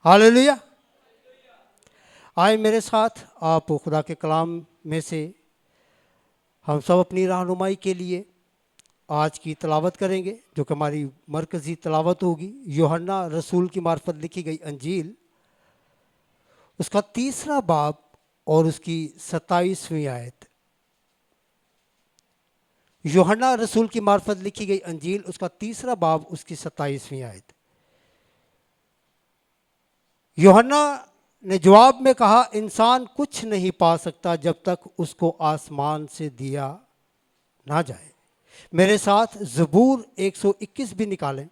Hallelujah. आए मेरे साथ आप खुदा के कलाम में से हम सब अपनी रहनुमाई के लिए आज की तलावत करेंगे, जो कि हमारी मरकज़ी तलावत होगी। यूहन्ना रसूल की मार्फत लिखी गई अंजील, उसका 3रा बाब और उसकी 27वीं आयत। यूहन्ना रसूल की मार्फत लिखी गई अंजील, उसका 3रा बाब, उसकी 27वीं आयत। यूहन्ना ने जवाब में कहा, इंसान कुछ नहीं पा सकता जब तक उसको आसमान से दिया ना जाए। मेरे साथ ज़बूर 121 भी निकालें,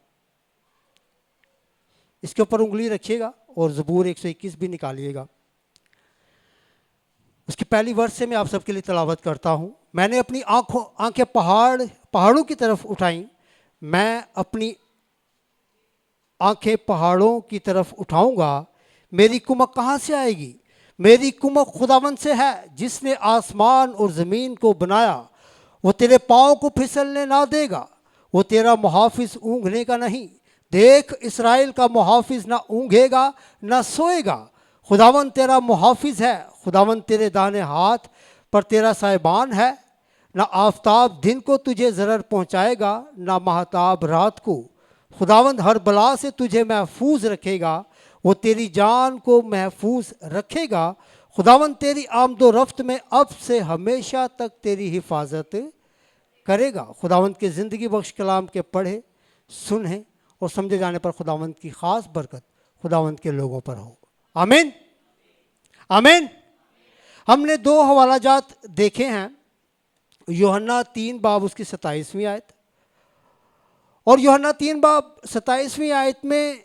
इसके ऊपर उंगली रखिएगा और ज़बूर 121 भी निकालिएगा। उसकी पहली वर्ष से मैं आप सबके लिए तलावत करता हूँ। मैंने अपनी आंखें पहाड़ों की तरफ उठाई। मैं अपनी आंखें पहाड़ों की तरफ उठाऊंगा, मेरी कुमक कहाँ से आएगी? मेरी कुमक खुदावंद से है, जिसने आसमान और ज़मीन को बनाया। वो तेरे पाँव को फिसलने ना देगा, वो तेरा मुहाफिज ऊँघने का नहीं। देख, इसराइल का मुहाफिज ना ऊँघेगा ना सोएगा। खुदावंद तेरा मुहाफिज है, खुदावंद तेरे दाहिने हाथ पर तेरा साहिबान है। ना आफताब दिन को तुझे ज़रर पहुँचाएगा, ना महताब रात को। खुदावंद हर बला से तुझे महफूज रखेगा, वो तेरी जान को महफूज रखेगा। खुदावंद तेरी आमदो रफ्त में अब से हमेशा तक तेरी हिफाजत करेगा। खुदावंद के ज़िंदगी बख्श कलाम के पढ़े, सुने और समझे जाने पर खुदावंद की ख़ास बरकत खुदावंद के लोगों पर हो। आमीन, आमीन। हमने 2 हवालाजात देखे हैं, यूहन्ना 3 बाब उसकी 27वीं आयत और यूहन्ना 3 बाब 27वीं आयत में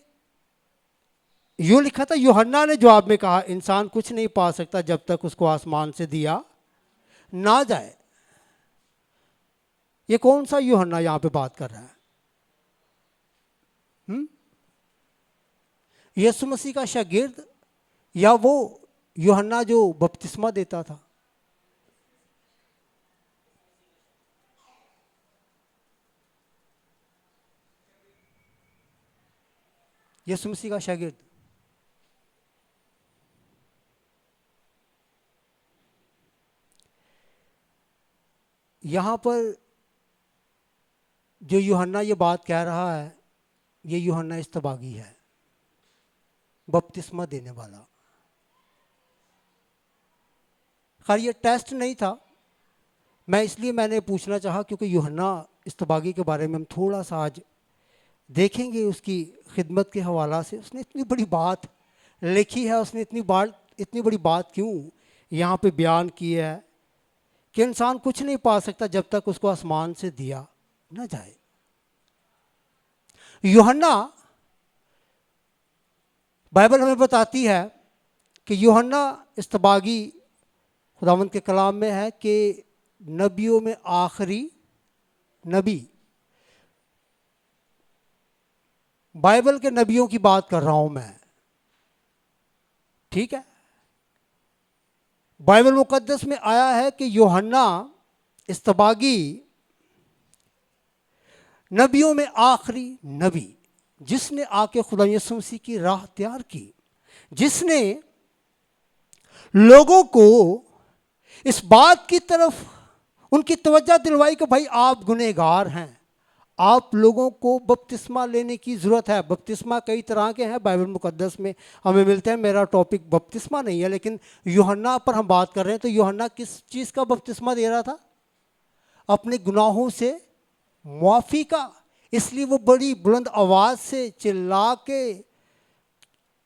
यूँ लिखा था, यूहन्ना ने जवाब में कहा, इंसान कुछ नहीं पा सकता जब तक उसको आसमान से दिया ना जाए। ये कौन सा यूहन्ना यहाँ पे बात कर रहा है? यीशु मसीह का शागिर्द या वो यूहन्ना जो बपतिस्मा देता था? यीशु मसीह का शागिर्द। यहाँ पर जो यूहन्ना ये बात कह रहा है, ये यूहन्ना इस्तबागी है, बपतिस्मा देने वाला। खैर ये टेस्ट नहीं था, मैंने पूछना चाहा क्योंकि यूहन्ना इस्तबागी के बारे में हम थोड़ा सा आज देखेंगे। उसकी खिदमत के हवाला से उसने इतनी बड़ी बात लिखी है, उसने इतनी बड़ी बात क्यों यहाँ पे बयान की है कि इंसान कुछ नहीं पा सकता जब तक उसको आसमान से दिया ना जाए। यूहन्ना, बाइबल हमें बताती है कि यूहन्ना इस्तबागी खुदावंद के कलाम में है कि नबियों में आखिरी नबी। बाइबल के नबियों की बात कर रहा हूं मैं, ठीक है? बाइबल मुकद्दस में आया है कि यूहन्ना इस्तबागी नबियों में आखिरी नबी, जिसने आके खुदा यीशु मसीह की राह तैयार की, जिसने लोगों को इस बात की तरफ उनकी तवज्जो दिलवाई कि भाई आप गुनहगार हैं, आप लोगों को बपतिस्मा लेने की ज़रूरत है। बपतिस्मा कई तरह के हैं, बाइबल मुकद्दस में हमें मिलते हैं। मेरा टॉपिक बपतिस्मा नहीं है, लेकिन यूहन्ना पर हम बात कर रहे हैं। तो यूहन्ना किस चीज़ का बपतिस्मा दे रहा था? अपने गुनाहों से मुआफ़ी का। इसलिए वो बड़ी बुलंद आवाज़ से चिल्ला के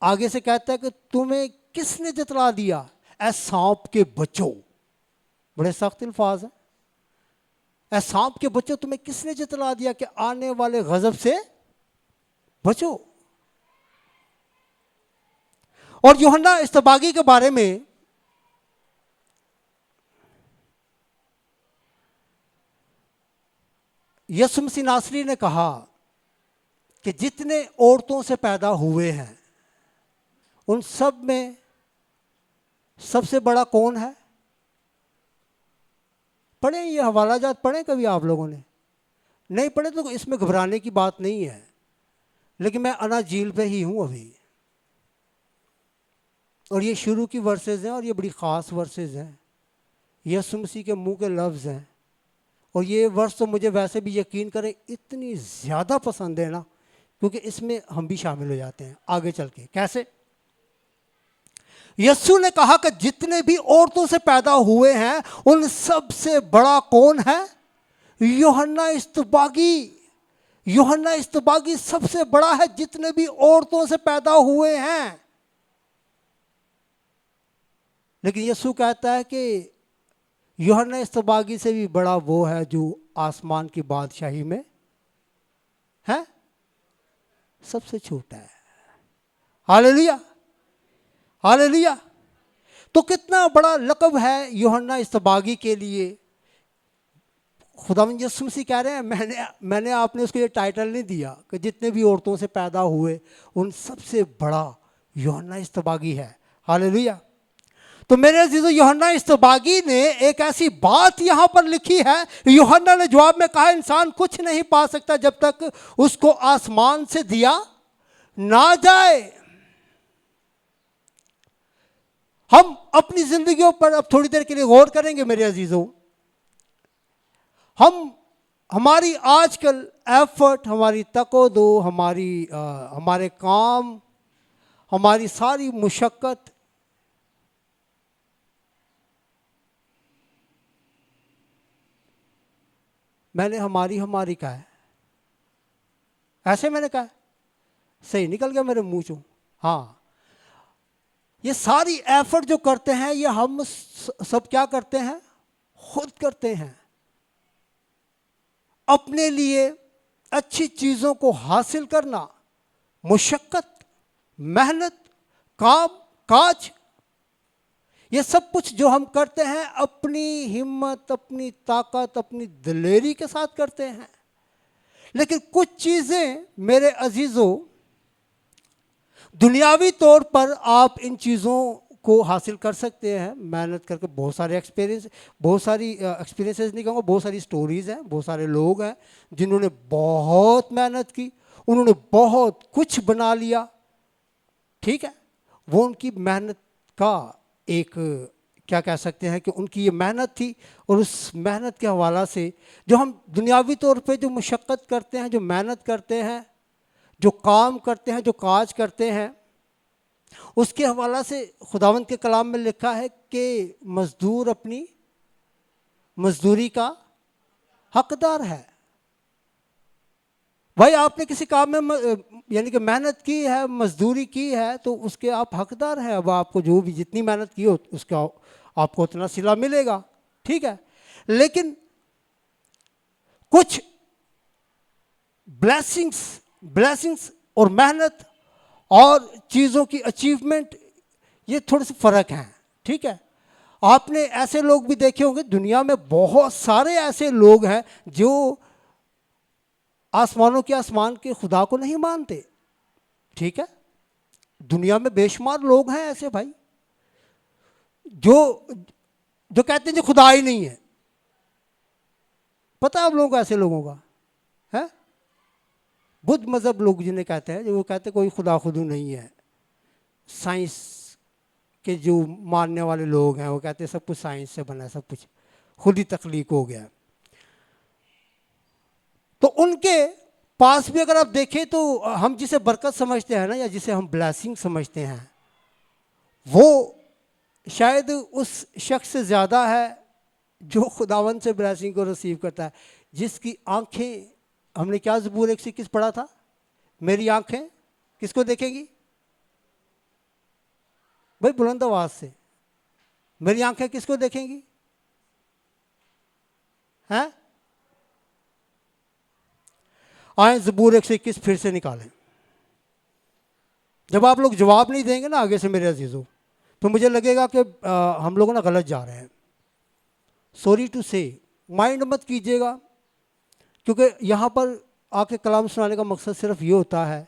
आगे से कहता है कि तुम्हें किसने जतला दिया, ऐ सांप के बच्चों। बड़े सख्त अल्फाज हैं। ऐ सांप के बच्चों, तुम्हें किसने जतला दिया कि आने वाले गजब से बचो। और यूहन्ना इस्तबागी के बारे में यीशु मसीह नासरी ने कहा कि जितने औरतों से पैदा हुए हैं उन सब में सबसे बड़ा कौन है? पढ़े ये हवालाजात, पढ़े कभी आप लोगों ने? नहीं पढ़े तो इसमें घबराने की बात नहीं है, लेकिन मैं अनाजील पे ही हूँ अभी। और ये शुरू की वर्सेस हैं और ये बड़ी ख़ास वर्सेस हैं, यीशु मसीह के मुंह के लफ्ज़ हैं। और ये वर्स तो मुझे वैसे भी यकीन करें इतनी ज़्यादा पसंद है ना, क्योंकि इसमें हम भी शामिल हो जाते हैं आगे चल के। कैसे? यीशु ने कहा कि जितने भी औरतों से पैदा हुए हैं उन सबसे बड़ा कौन है? यूहन्ना इस्तबागी। यूहन्ना इस्तबागी सबसे बड़ा है जितने भी औरतों से पैदा हुए हैं। लेकिन यीशु कहता है कि यूहन्ना इस्तबागी से भी बड़ा वो है जो आसमान की बादशाही में है सबसे छोटा है। Hallelujah, hallelujah. तो कितना बड़ा लक़ब है यूहन्ना इस्तबागी के लिए। खुदावंद यीशु मसीह कह रहे हैं मैंने आपने उसको ये टाइटल नहीं दिया कि जितने भी औरतों से पैदा हुए उन सबसे बड़ा यूहन्ना इस्तबागी है। हालेलुया। तो मेरे अजीजों, यूहन्ना इस्तबागी ने एक ऐसी बात यहाँ पर लिखी है। यूहन्ना ने जवाब में कहा इंसान कुछ नहीं पा सकता जब तक उसको आसमान से दिया ना जाए। हम अपनी जिंदगियों पर अब थोड़ी देर के लिए गौर करेंगे मेरे अजीजों। हमारी आजकल एफर्ट, हमारी तको-दो, हमारे काम, हमारी सारी मुशक्क़त मैंने हमारी कहा है, ऐसे मैंने कहा है, सही निकल गया मेरे मुंह चों। हाँ, ये सारी एफर्ट जो करते हैं ये हम सब क्या करते हैं? खुद करते हैं। अपने लिए अच्छी चीज़ों को हासिल करना, मुशक्क़त, मेहनत, काम काज, ये सब कुछ जो हम करते हैं अपनी हिम्मत, अपनी ताकत, अपनी दिलेरी के साथ करते हैं। लेकिन कुछ चीज़ें मेरे अजीज़ों, दुनियावी तौर पर आप इन चीज़ों को हासिल कर सकते हैं मेहनत करके। बहुत सारी एक्सपीरियंसेस नहीं कहूँगा, बहुत सारी स्टोरीज़ हैं, बहुत सारे लोग हैं जिन्होंने बहुत मेहनत की, उन्होंने बहुत कुछ बना लिया। ठीक है, वो उनकी मेहनत का एक क्या कह सकते हैं कि उनकी ये मेहनत थी। और उस मेहनत के हवाला से जो हम दुनियावी तौर पे जो मुशक्क़त करते हैं, जो मेहनत करते हैं, जो काम करते हैं, जो काज करते हैं, उसके हवाला से खुदावंद के कलाम में लिखा है कि मज़दूर अपनी मज़दूरी का हकदार है। भाई आपने किसी काम में यानी कि मेहनत की है, मजदूरी की है, तो उसके आप हकदार हैं। अब आपको जो भी जितनी मेहनत की हो उसका आपको उतना सिला मिलेगा। ठीक है, लेकिन कुछ ब्लेसिंग्स और मेहनत और चीज़ों की अचीवमेंट, ये थोड़े से फ़र्क हैं। ठीक है, आपने ऐसे लोग भी देखे होंगे, दुनिया में बहुत सारे ऐसे लोग हैं जो आसमानों के आसमान के खुदा को नहीं मानते। ठीक है, दुनिया में बेशुमार लोग हैं ऐसे भाई जो कहते हैं जो खुदा ही नहीं है। पता है आप लोगों को ऐसे लोगों का है? बुद्ध मज़हब लोग जिन्हें कहते हैं, जो वो कहते हैं कोई खुदा खुदू नहीं है। साइंस के जो मानने वाले लोग हैं वो कहते हैं सब कुछ साइंस से बना है, सब कुछ खुद ही तख्लीक हो गया। तो उनके पास भी अगर आप देखें तो हम जिसे बरकत समझते हैं ना, या जिसे हम ब्लेसिंग समझते हैं, वो शायद उस शख्स से ज़्यादा है जो खुदावंद से ब्लेसिंग को रिसीव करता है, जिसकी आंखें, हमने क्या ज़बूर 121 पढ़ा था, मेरी आंखें किसको देखेंगी? भाई बुलंद आवाज से, मेरी आंखें किसको देखेंगी? हैं? आए ज़बूर 121 फिर से निकालें। जब आप लोग जवाब नहीं देंगे ना आगे से मेरे अजीज़ों, तो मुझे लगेगा कि हम लोग ना गलत जा रहे हैं। सॉरी टू से, माइंड मत कीजिएगा, क्योंकि यहाँ पर आके कलाम सुनाने का मकसद सिर्फ ये होता है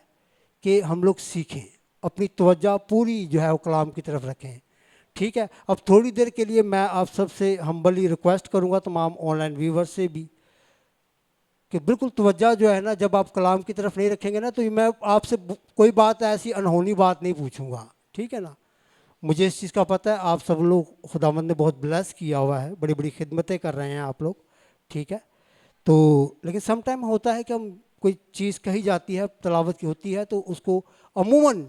कि हम लोग सीखें, अपनी तवज्जो पूरी जो है वो कलाम की तरफ रखें। ठीक है, अब थोड़ी देर के लिए मैं आप सबसे हम्बली रिक्वेस्ट करूँगा, तमाम ऑनलाइन व्यूवर्स से भी, कि बिल्कुल तवज्जो जो है ना, जब आप कलाम की तरफ नहीं रखेंगे ना, तो मैं आपसे कोई बात ऐसी अनहोनी बात नहीं पूछूंगा। ठीक है ना, मुझे इस चीज़ का पता है, आप सब लोग खुदावंद ने बहुत ब्लेस किया हुआ है, बड़ी बड़ी खिदमतें कर रहे हैं आप लोग, ठीक है। तो लेकिन सम टाइम होता है कि हम कोई चीज़ कही जाती है, तलावत की होती है, तो उसको अमूमन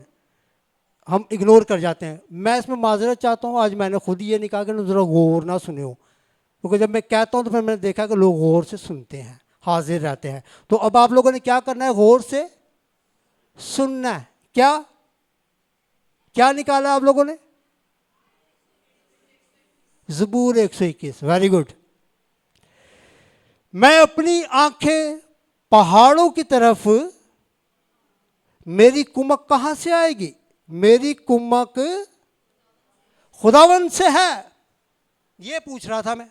हम इग्नोर कर जाते हैं। मैं इसमें माजरत चाहता हूँ, आज मैंने खुद ही ये नहीं कहा कि ज़रा गौर ना सुने हो, क्योंकि जब मैं कहता हूँ तो फिर मैंने देखा कि लोग गौर से सुनते हैं, हाजिर रहते हैं। तो अब आप लोगों ने क्या करना है, गौर से सुनना है। क्या क्या निकाला आप लोगों ने? ज़बूर 121, वेरी गुड। मैं अपनी आंखें पहाड़ों की तरफ, मेरी कुमक कहां से आएगी? मेरी कुमक खुदावंद से है। ये पूछ रहा था मैं,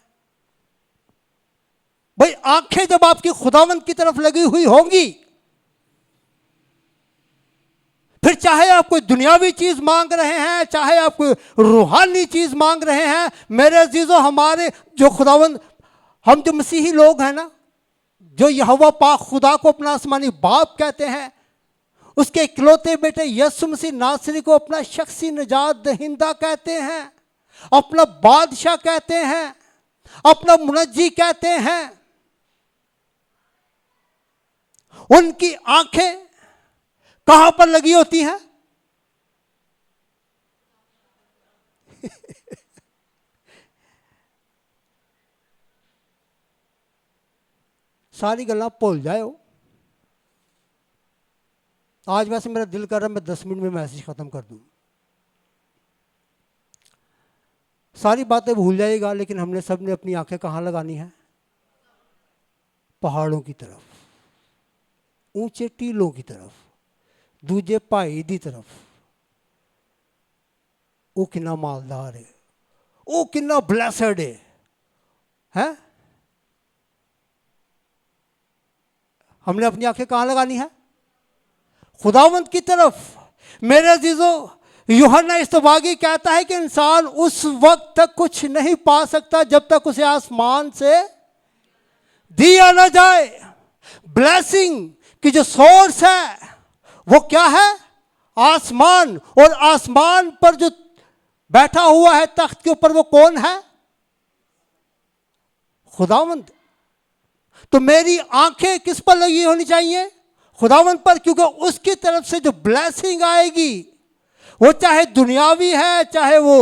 भाई आंखें जब आपकी खुदावंद की तरफ लगी हुई होंगी, फिर चाहे आप कोई दुनियावी चीज मांग रहे हैं, चाहे आप कोई रूहानी चीज मांग रहे हैं, मेरे अजीजों, हमारे जो खुदावंद, हम जो मसीही लोग हैं ना, जो यहोवा पाक खुदा को अपना आसमानी बाप कहते हैं, उसके इकलौते बेटे यीशु मसीह नासरी को अपना शख्सी निजात दहिंदा कहते हैं, अपना बादशाह कहते हैं, अपना मुनज्जी कहते हैं, उनकी आंखें कहां पर लगी होती हैं? सारी गल्लां भूल जाओ। आज वैसे मेरा दिल कर रहा है मैं 10 मिनट में मैसेज खत्म कर दूं, सारी बातें भूल जाएगा, लेकिन हमने सब ने अपनी आंखें कहां लगानी है? पहाड़ों की तरफ, ऊंचे टीलों की तरफ, दूजे भाई की तरफ। वो कितना मालदार है, वो कितना ब्लेसड है? हमने अपनी आंखें कहां लगानी है? खुदावंद की तरफ। मेरे अजीजों, यूहन्ना इस्तबागी कहता है कि इंसान उस वक्त तक कुछ नहीं पा सकता जब तक उसे आसमान से दिया ना जाए। ब्लेसिंग की जो सोर्स है वो क्या है? आसमान। और आसमान पर जो बैठा हुआ है तख्त के ऊपर, वो कौन है? खुदावंद। तो मेरी आंखें किस पर लगी होनी चाहिए? खुदावंद पर, क्योंकि उसकी तरफ से जो ब्लेसिंग आएगी, वो चाहे दुनियावी है, चाहे वो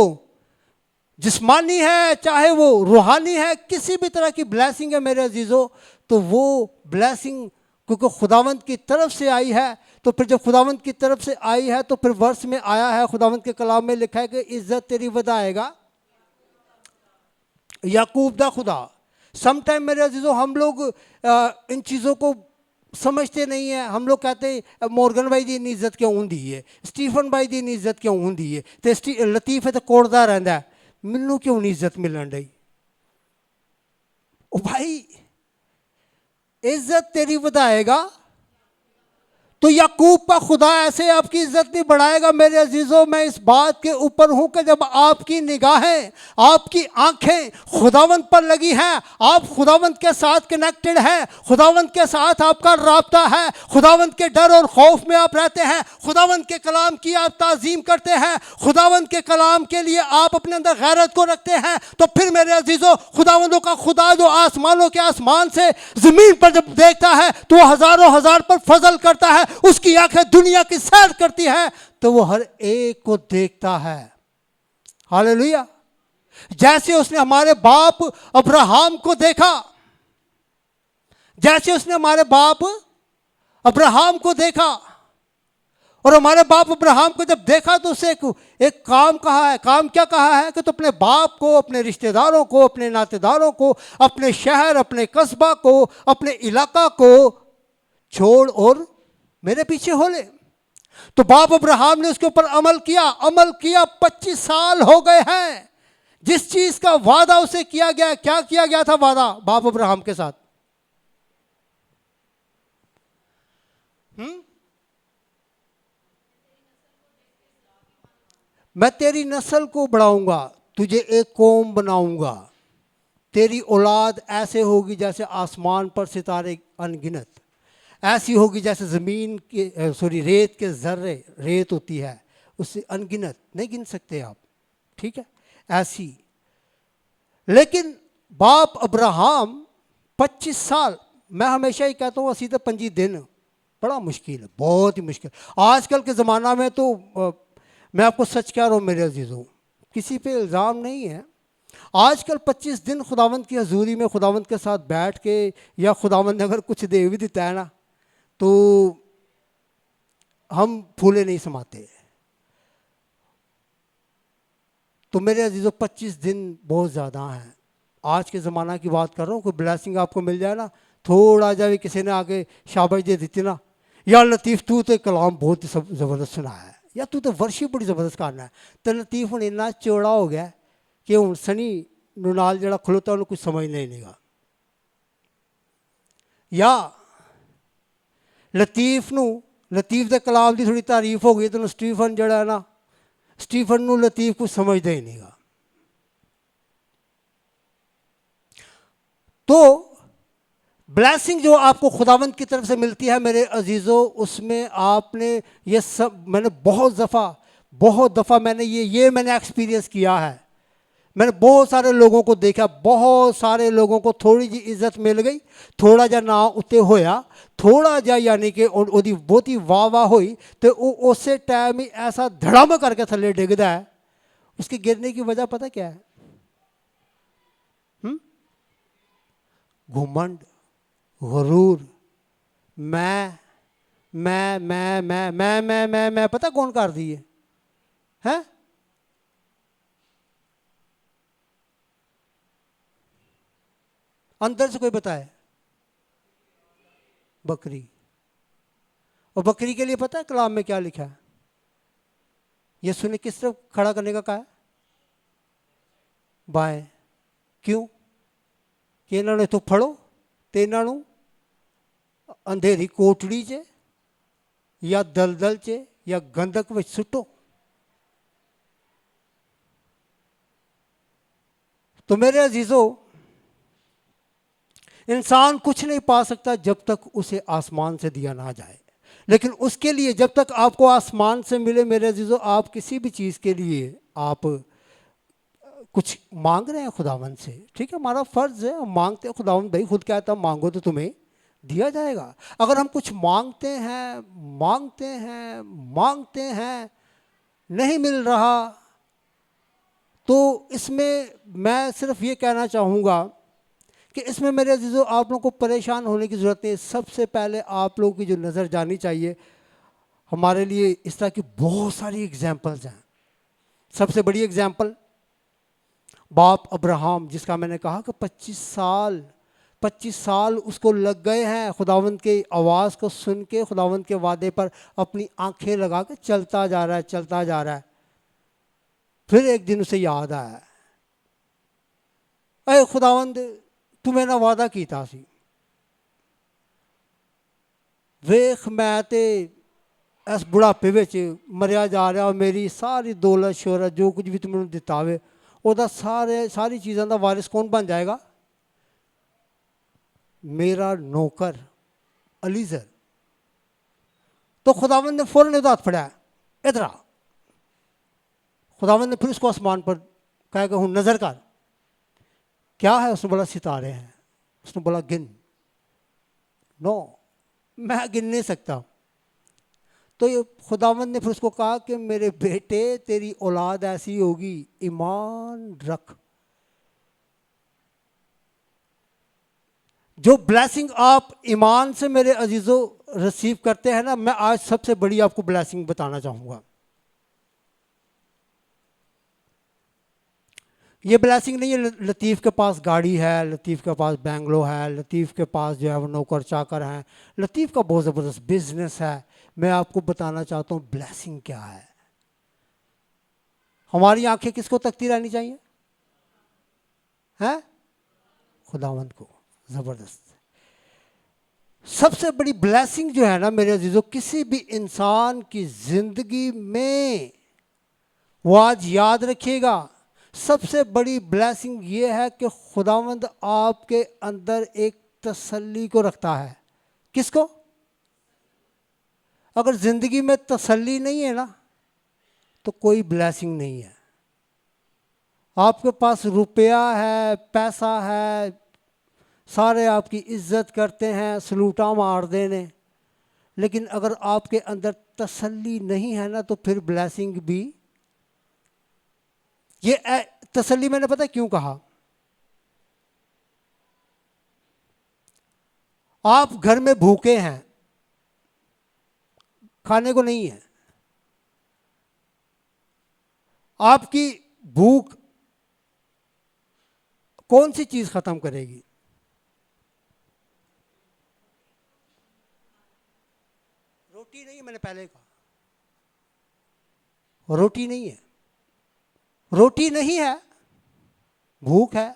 जिस्मानी है, चाहे वो रूहानी है, किसी भी तरह की ब्लेसिंग है मेरे अजीजों, तो वो ब्लेसिंग क्योंकि खुदावंद की तरफ से आई है। तो फिर जब खुदावंद की तरफ से आई है, तो फिर वर्ष में आया है, खुदावंद के कलाम में लिखा है कि इज्जत तेरी वधाएगा याकूब दा खुदा। सम टाइम मेरे अजीजों, हम लोग इन चीज़ों को समझते नहीं है। हम लोग कहते हैं मोर्गन भाई दी इन्नी इज्जत क्यों होंदी है, स्टीफन भाई दी इन्नी इज्जत क्यों होंदी है, तो लतीफ है तो कोड़दा रहता है, मैनू क्यों नहीं इज्जत मिलन रही? ओ भाई, इज्जत तेरी वधाएगा तो याकूब का खुदा ऐसे आपकी इज्जत नहीं बढ़ाएगा। मेरे अजीजों, मैं इस बात के ऊपर हूं कि जब आपकी निगाहें, आपकी आंखें खुदावंत पर लगी हैं, आप खुदावंत के साथ कनेक्टेड हैं, खुदावंत के साथ आपका राब्ता है, खुदावंत के डर और खौफ में आप रहते हैं, खुदावंत के कलाम की आप ताजीम करते हैं, खुदावंत के कलाम के लिए आप अपने अंदर गैरत को रखते हैं, तो फिर मेरे अजीजों, खुदावंदों का खुदा जो आसमानों के आसमान से ज़मीन पर जब देखता है तो वह हज़ारों हज़ार पर फजल करता है। उसकी आंखें दुनिया की सैर करती है, तो वो हर एक को देखता है। हालेलुया। जैसे उसने हमारे बाप अब्राहम को देखा, जैसे उसने हमारे बाप अब्राहम को देखा, और हमारे बाप अब्राहम को जब देखा तो उसे एक काम कहा है। काम क्या कहा है? कि तो अपने बाप को, अपने रिश्तेदारों को, अपने नातेदारों को, अपने शहर, अपने कस्बा को, अपने इलाका को छोड़ और मेरे पीछे हो ले। तो बाप अब्राहम ने उसके ऊपर अमल किया। 25 साल हो गए हैं। जिस चीज का वादा उसे किया गया, क्या किया गया था वादा बाप अब्राहम के साथ? मैं तेरी नस्ल को बढ़ाऊंगा, तुझे एक कौम बनाऊंगा, तेरी औलाद ऐसे होगी जैसे आसमान पर सितारे अनगिनत, ऐसी होगी जैसे ज़मीन के रेत के ज़र्रे, रेत होती है उससे अनगिनत, नहीं गिन सकते आप। ठीक है, ऐसी। लेकिन बाप अब्राहम 25 साल, मैं हमेशा ही कहता हूँ 80 से 25 दिन बड़ा मुश्किल है, बहुत ही मुश्किल। आजकल के ज़माना में तो मैं आपको सच कह रहा हूँ मेरे अजीज़ों, किसी पे इल्ज़ाम नहीं है, आजकल 25 दिन खुदावंद की हजूरी में खुदावंद के साथ बैठ के, या खुदावंद ने अगर कुछ दे भी देता है ना, तो हम फूले नहीं समाते। तो मेरे अजीज़ों 25 दिन बहुत ज़्यादा हैं। आज के ज़माना की बात कर रहा हूँ, कोई ब्लेसिंग आपको मिल जाए ना, थोड़ा जाए किसी ने आगे शाबाश दे दी ना, या लतीफ़ तू तो कलाम बहुत ज़बरदस्त सुना है, या तू तो वर्शिप बड़ी ज़बरदस्त करना है, तो लतीफ़ हूँ इन्ना चौड़ा हो गया कि हूँ सनी नाल जड़ा खलोता उन्हें कुछ समझना ही नहीं गा। या लतीफ़ दे कलाम की थोड़ी तारीफ हो गई तो स्टीफन जड़ा है ना, स्टीफन नू लतीफ़ कुछ समझता ही नहीं गा। तो ब्लेसिंग जो आपको खुदावंद की तरफ से मिलती है मेरे अजीज़ों, उसमें आपने ये सब, मैंने बहुत दफ़ा मैंने ये मैंने एक्सपीरियंस किया है। मैंने बहुत सारे लोगों को देखा, बहुत सारे लोगों को थोड़ी जी इज्जत मिल गई, थोड़ा जा ना उत्ते होया, थोड़ा जा यानी कि ओदी बहुती वाह वाह हुई, तो उस टाइम ही ऐसा धड़ाम करके थले डिगदा है। उसके गिरने की वजह पता क्या है? घुमंड, गुरूर, मैं पता कौन कर दी है? अंदर से कोई बताए? बकरी। और बकरी के लिए पता है कलाम में क्या लिखा है? यीशु ने किस तरफ खड़ा करने का कहा है? बाएं। क्यों? कि इन्होंने तो फड़ो तो इन्हों अंधेरी कोटड़ी च या दलदल च या गंधक में सुटो। तो मेरे अजीजों, इंसान कुछ नहीं पा सकता जब तक उसे आसमान से दिया ना जाए, लेकिन उसके लिए जब तक आपको आसमान से मिले मेरे अजीजों, आप किसी भी चीज़ के लिए आप कुछ मांग रहे हैं खुदावन से, ठीक है, हमारा फ़र्ज़ है, हम मांगते हैं। खुदावन भाई खुद कहता है मांगो तो तुम्हें दिया जाएगा। अगर हम कुछ मांगते हैं नहीं मिल रहा, तो इसमें मैं सिर्फ ये कहना चाहूँगा कि इसमें मेरे अजीज़ों आप लोगों को परेशान होने की ज़रूरत नहीं। सबसे पहले आप लोगों की जो नज़र जानी चाहिए, हमारे लिए इस तरह की बहुत सारी एग्जाम्पल्स हैं। सबसे बड़ी एग्जाम्पल बाप अब्राहम, जिसका मैंने कहा कि 25 साल उसको लग गए हैं खुदावंद के आवाज़ को सुन के, खुदावंद के वादे पर अपनी आंखें लगा के चलता जा रहा है। फिर एक दिन उसे याद आया, अरे खुदावंद तू मेरा वादा कीता सी, वेख मैं ते इस बुढ़ापे विच मरिया जा रहा, और मेरी सारी दौलत शोहरत जो कुछ भी तू मैनूं दिता होवे ओहदा सारी चीज़ों का वारिस कौन बन जाएगा? मेरा नौकर अलीज़र। तो खुदावंद ने फौरन उसका हाथ फड़ाया, इधर आ। खुदावंद ने फिर उसको आसमान पर कहा कि हूँ नज़र कर। क्या है? उसने बोला सितारे हैं। उसने बोला गिन। नो, मैं गिन नहीं सकता। तो ये खुदावंद ने फिर उसको कहा कि मेरे बेटे तेरी औलाद ऐसी होगी, ईमान रख। जो ब्लेसिंग आप ईमान से मेरे अजीज़ों रिसीव करते हैं ना, मैं आज सबसे बड़ी आपको ब्लेसिंग बताना चाहूँगा। ये ब्लेसिंग नहीं है लतीफ़ के पास गाड़ी है, लतीफ़ के पास बैंगलो है, लतीफ़ के पास जो है वो नौकर चाकर हैं, लतीफ़ का बहुत ज़बरदस्त बिजनेस है। मैं आपको बताना चाहता हूँ ब्लेसिंग क्या है। हमारी आंखें किसको तकती रहनी चाहिए? हैं? खुदावंद को। ज़बरदस्त। सबसे बड़ी ब्लेसिंग जो है ना मेरे अजीज़ों, किसी भी इंसान की ज़िंदगी में, वो आज याद रखिएगा, सबसे बड़ी ब्लेसिंग ये है कि खुदावंद आपके अंदर एक तसल्ली को रखता है। किसको? अगर ज़िंदगी में तसल्ली नहीं है ना, तो कोई ब्लेसिंग नहीं है। आपके पास रुपया है, पैसा है, सारे आपकी इज्जत करते हैं, सलूटा मार देने, लेकिन अगर आपके अंदर तसल्ली नहीं है ना, तो फिर ब्लेसिंग भी तसल्ली मैंने पता क्यों कहा? आप घर में भूखे हैं, खाने को नहीं है, आपकी भूख कौन सी चीज खत्म करेगी? रोटी नहीं, मैंने पहले कहा रोटी नहीं है, रोटी नहीं है, भूख है,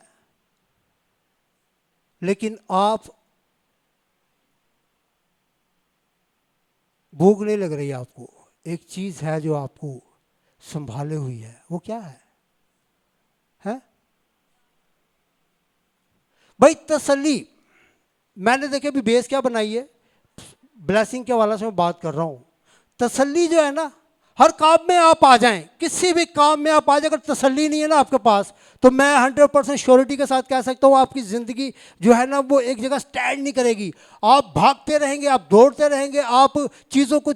लेकिन आप भूख नहीं लग रही आपको, एक चीज है जो आपको संभाले हुई है, वो क्या है? है भाई तसल्ली। मैंने देखे अभी बेस क्या बनाई है, ब्लेसिंग के वाला से मैं बात कर रहा हूं। तसल्ली जो है ना, हर काम में आप आ जाएं, किसी भी काम में आप आ जाए, अगर तसल्ली नहीं है ना आपके पास, तो मैं 100% श्योरिटी के साथ कह सकता हूँ आपकी ज़िंदगी जो है ना वो एक जगह स्टैंड नहीं करेगी। आप भागते रहेंगे, आप दौड़ते रहेंगे, आप चीज़ों को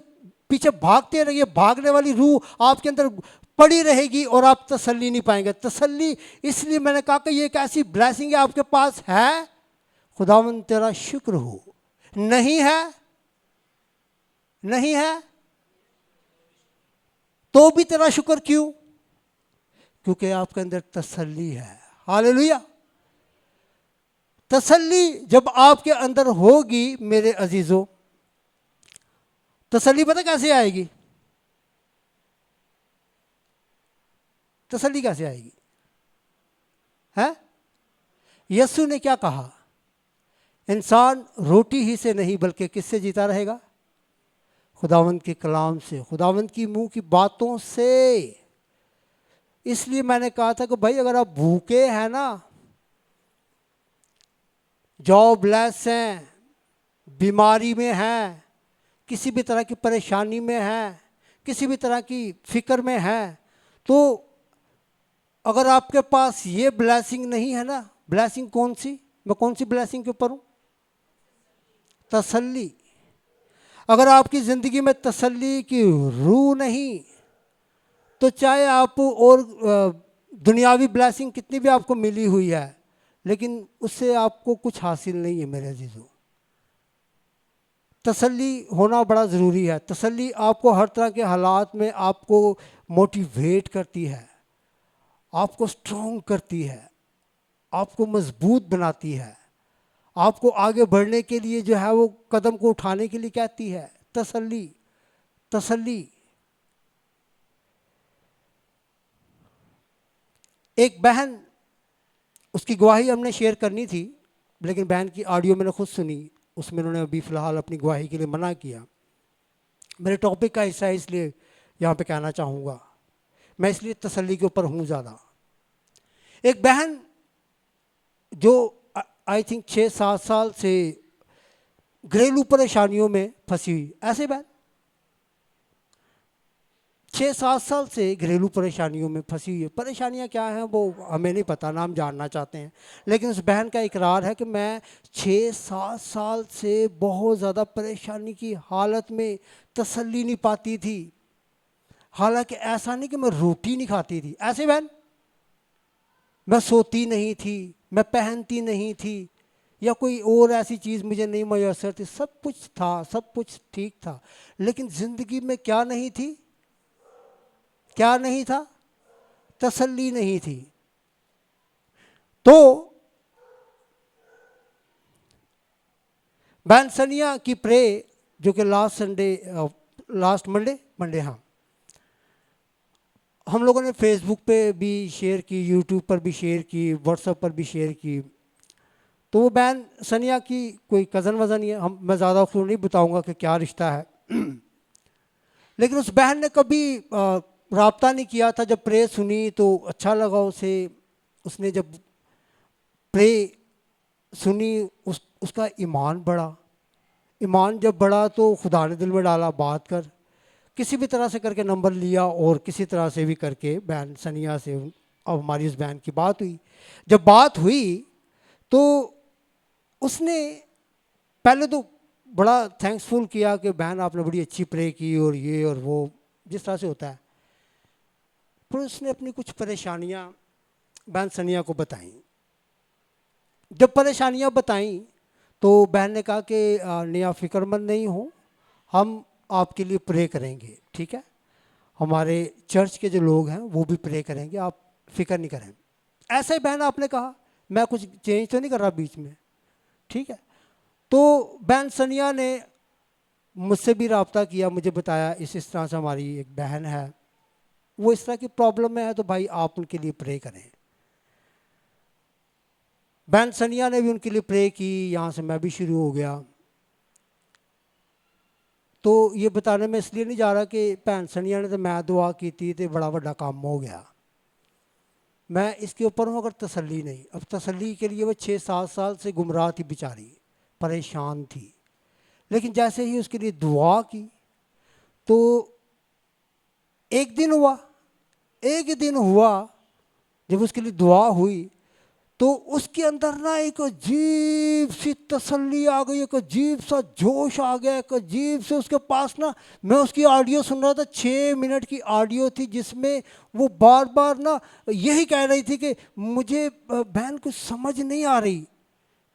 पीछे भागते रहिए, भागने वाली रूह आपके अंदर पड़ी रहेगी और आप तसल्ली नहीं पाएंगे। तसल्ली इसलिए मैंने कहा कि ये एक ऐसी ब्लेसिंग है आपके पास है, खुदावंद तेरा शुक्र हो। नहीं है, नहीं है तो भी तेरा शुक्र क्यों? क्योंकि आपके अंदर तसल्ली है। हालेलुया। तसल्ली जब आपके अंदर होगी मेरे अजीजों, तसल्ली पता कैसे आएगी? तसल्ली कैसे आएगी? है यीशु ने क्या कहा? इंसान रोटी ही से नहीं बल्कि किससे जीता रहेगा? खुदावंद के कलाम से, खुदावंद की मुंह की बातों से। इसलिए मैंने कहा था कि भाई अगर आप भूखे हैं ना, जॉबलेस हैं, बीमारी में हैं, किसी भी तरह की परेशानी में हैं, किसी भी तरह की फिक्र में हैं, तो अगर आपके पास ये ब्लेसिंग नहीं है ना, ब्लेसिंग कौन सी, मैं कौन सी ब्लेसिंग के ऊपर हूँ? तसल्ली। अगर आपकी ज़िंदगी में तसल्ली की रूह नहीं, तो चाहे आप और दुनियावी ब्लेसिंग कितनी भी आपको मिली हुई है, लेकिन उससे आपको कुछ हासिल नहीं है मेरे अजीजों। तसल्ली होना बड़ा ज़रूरी है। तसल्ली आपको हर तरह के हालात में आपको मोटिवेट करती है, आपको स्ट्रॉन्ग करती है, आपको मजबूत बनाती है, आपको आगे बढ़ने के लिए जो है वो कदम को उठाने के लिए कहती है। तसल्ली, तसल्ली। एक बहन, उसकी गवाही हमने शेयर करनी थी, लेकिन बहन की ऑडियो मैंने खुद सुनी, उसमें उन्होंने अभी फ़िलहाल अपनी गवाही के लिए मना किया। मेरे टॉपिक का हिस्सा है इसलिए यहाँ पे कहना चाहूँगा, मैं इसलिए तसल्ली के ऊपर हूँ ज़्यादा। एक बहन जो आई थिंक 6-7 साल से घरेलू परेशानियों में फंसी हुई, ऐसे बहन 6-7 साल से घरेलू परेशानियों में फंसी हुई है। परेशानियां क्या हैं वो हमें नहीं पता, ना हम जानना चाहते हैं, लेकिन उस बहन का इकरार है कि मैं 6-7 साल से बहुत ज़्यादा परेशानी की हालत में तसल्ली नहीं पाती थी। हालांकि ऐसा नहीं कि मैं रोटी नहीं खाती थी, ऐसे बहन मैं सोती नहीं थी, मैं पहनती नहीं थी, या कोई और ऐसी चीज़ मुझे नहीं मैसर थी, सब कुछ था, सब कुछ ठीक था, लेकिन ज़िंदगी में क्या नहीं थी? क्या नहीं था? तसल्ली नहीं थी। तो बहन सनिया की प्रे, जो कि लास्ट मंडे हाँ, हम लोगों ने फेसबुक पे भी शेयर की, यूट्यूब पर भी शेयर की, व्हाट्सएप पर भी शेयर की। तो वो बहन सनिया की कोई कज़न वज़न ही है, मैं ज़्यादा उसको नहीं बताऊंगा कि क्या रिश्ता है लेकिन उस बहन ने कभी राब्ता नहीं किया था। जब प्रे सुनी तो अच्छा लगा उसे, उसने जब प्रे सुनी उसका ईमान बढ़ा। ईमान जब बढ़ा तो खुदा ने दिल में डाला बात कर, किसी भी तरह से करके नंबर लिया और किसी तरह से भी करके बहन सनिया से अब हमारी उस बहन की बात हुई। जब बात हुई तो उसने पहले तो बड़ा थैंक्सफुल किया कि बहन आपने बड़ी अच्छी प्रे की और ये और वो, जिस तरह से होता है। फिर उसने अपनी कुछ परेशानियां बहन सनिया को बताई। जब परेशानियां बताई तो बहन ने कहा कि नहीं आप फिक्रमंद नहीं हो, हम आपके लिए प्रे करेंगे, ठीक है, हमारे चर्च के जो लोग हैं वो भी प्रे करेंगे, आप फिक्र नहीं करें। ऐसे ही बहन आपने कहा, मैं कुछ चेंज तो नहीं कर रहा बीच में, ठीक है। तो बहन सनिया ने मुझसे भी रब्ता किया, मुझे बताया इस तरह से हमारी एक बहन है, वो इस तरह की प्रॉब्लम में है, तो भाई आप उनके लिए प्रे करें। बहन सनिया ने भी उनके लिए प्रे की, यहाँ से मैं भी शुरू हो गया। तो ये बताने में इसलिए नहीं जा रहा कि भैन सनिया ने तो मैं दुआ की थी तो बड़ा बड़ा काम हो गया, मैं इसके ऊपर हूँ अगर तसल्ली नहीं। अब तसल्ली के लिए वो 6-7 साल से गुमराह थी बेचारी, परेशान थी। लेकिन जैसे ही उसके लिए दुआ की तो एक दिन हुआ जब उसके लिए दुआ हुई तो उसके अंदर ना एक अजीब सी तसल्ली आ गई, एक अजीब सा जोश आ गया, एक अजीब से उसके पास ना, मैं उसकी ऑडियो सुन रहा था, 6 मिनट की ऑडियो थी जिसमें वो बार बार ना यही कह रही थी कि मुझे बहन कुछ समझ नहीं आ रही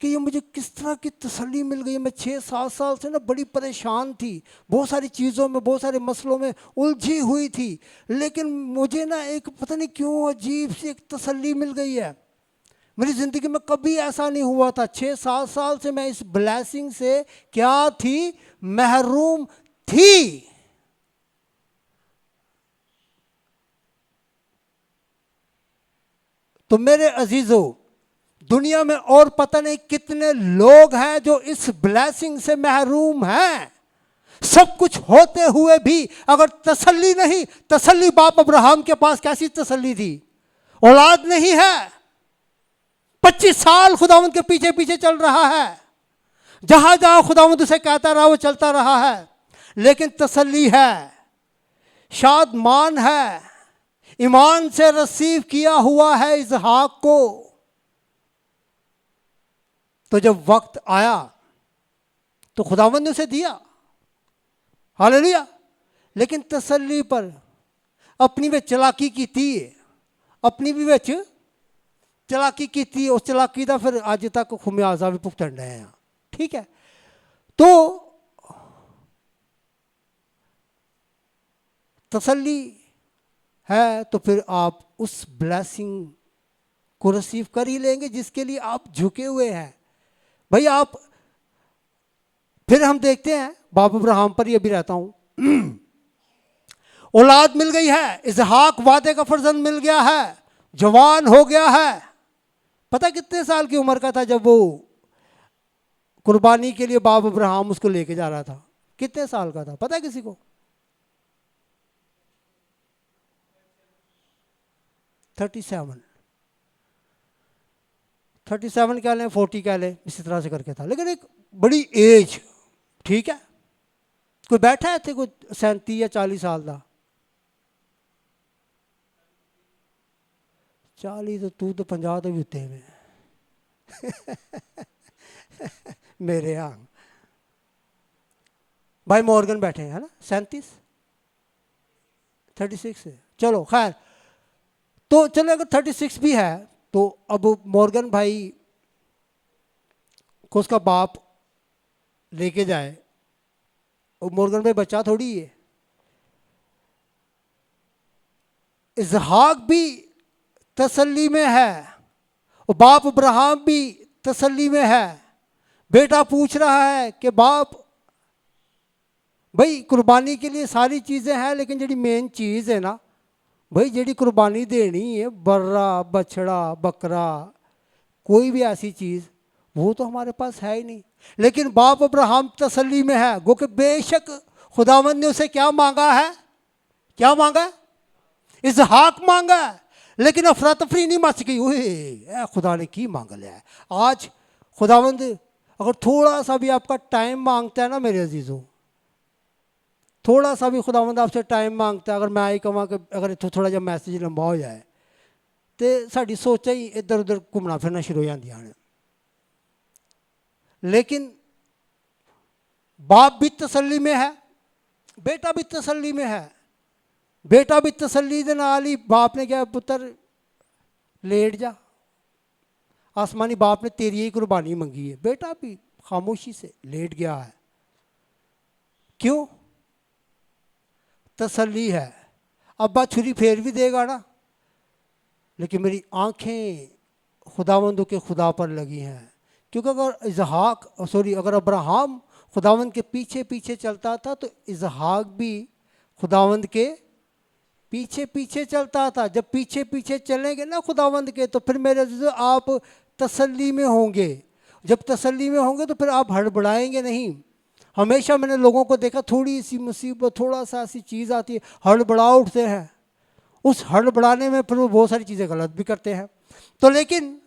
कि ये मुझे किस तरह की तसल्ली मिल गई। मैं 6-7 साल से ना बड़ी परेशान थी, बहुत सारी चीज़ों में, बहुत सारे मसलों में उलझी हुई थी, लेकिन मुझे ना एक पता नहीं क्यों अजीब सी एक तसल्ली मिल गई है। मेरी ज़िंदगी में कभी ऐसा नहीं हुआ था। 6-7 साल से मैं इस ब्लेसिंग से क्या थी, महरूम थी। तो मेरे अजीजों, दुनिया में और पता नहीं कितने लोग हैं जो इस ब्लेसिंग से महरूम हैं। सब कुछ होते हुए भी अगर तसल्ली नहीं, तसल्ली बाप अब्राहम के पास कैसी तसल्ली थी, औलाद नहीं है, 25 साल खुदावंद के पीछे पीछे चल रहा है, जहां जहां खुदावंद उसे कहता रहा वो चलता रहा है, लेकिन तसल्ली है, शादमान है, ईमान से रसीव किया हुआ है इसहाक को। तो जब वक्त आया तो खुदावंद ने उसे दिया, हालेलुया। लेकिन तसल्ली पर अपनी वे चलाकी की थी, अपनी भी विच चलाकी की थी, उस चलाकी का फिर अज तक खुमियाजा भी भुगतन रहे हैं, ठीक है। तो तसल्ली है तो फिर आप उस ब्लेसिंग को रिसीव कर ही लेंगे जिसके लिए आप झुके हुए हैं। भाई आप, फिर हम देखते हैं बाप अब्राहम पर ये भी रहता हूं, औलाद मिल गई है, इसहाक वादे का फर्जंद मिल गया है, जवान हो गया है। पता कितने साल की उम्र का था जब वो कुर्बानी के लिए बाप अब्राहम उसको लेके जा रहा था? कितने साल का था पता है किसी को? 37 कह लें, 40 कह लें, इसी तरह से करके था, लेकिन एक बड़ी एज, ठीक है। कोई बैठा है थे कोई 37 या 40 साल का? 40 तो तू तो 50 तो भी उत्ते में मेरे यहाँ भाई मॉर्गन बैठे हैं ना, 36 है, चलो खैर। तो चलो अगर 36 भी है तो अब मॉर्गन भाई को उसका बाप लेके जाए, और मॉर्गन भाई बच्चा थोड़ी है। इसहाक भी तसल्ली में है और बाप अब्राहम भी तसल्ली में है। बेटा पूछ रहा है कि बाप भाई कुर्बानी के लिए सारी चीज़ें हैं, लेकिन जी मेन चीज़ है ना भाई, जी कुर्बानी देनी है, बर्रा बछड़ा बकरा कोई भी ऐसी चीज़, वो तो हमारे पास है ही नहीं। लेकिन बाप अब्राहम तसल्ली में है, गो कि बेशक खुदावंद ने उसे क्या मांगा है, क्या मांगा है? इसहाक मांगा है। लेकिन अफरा तफरी नहीं मच गई, ओए खुदा ने की मांग लिया है। आज खुदावंद अगर थोड़ा सा भी आपका टाइम मांगता है ना मेरे अजीज़ों, थोड़ा सा भी खुदावंद आपसे टाइम मांगता है, अगर मैं आई कहूँ कि अगर थोड़ा जब मैसेज लंबा हो जाए तो साड़ी सोचा ही इधर उधर घूमना फिरना शुरू हो जांदियां ने। लेकिन बाप भी तसल्ली में है, बेटा भी तसल्ली में है। बेटा भी तसल्ली दे नाल ही बाप ने कहा पुत्र लेट जा, आसमानी बाप ने तेरी ही कुर्बानी मंगी है। बेटा भी खामोशी से लेट गया है। क्यों? तसल्ली है। अब्बा छुरी फेर भी देगा ना, लेकिन मेरी आंखें खुदावंद के खुदा पर लगी हैं। क्योंकि अगर अब्राहम खुदावंद के पीछे पीछे चलता था तो इसहाक भी खुदावंद के पीछे पीछे चलता था। जब पीछे पीछे चलेंगे ना खुदावंद के, तो फिर मेरे अज़ीज़ों आप तसल्ली में होंगे। जब तसल्ली में होंगे तो फिर आप हड़बड़ाएंगे नहीं। हमेशा मैंने लोगों को देखा, थोड़ी सी मुसीबत, थोड़ा सा ऐसी चीज़ आती है, हड़बड़ा उठते हैं। उस हड़बड़ाने में फिर वो बहुत सारी चीज़ें गलत भी करते हैं। तो लेकिन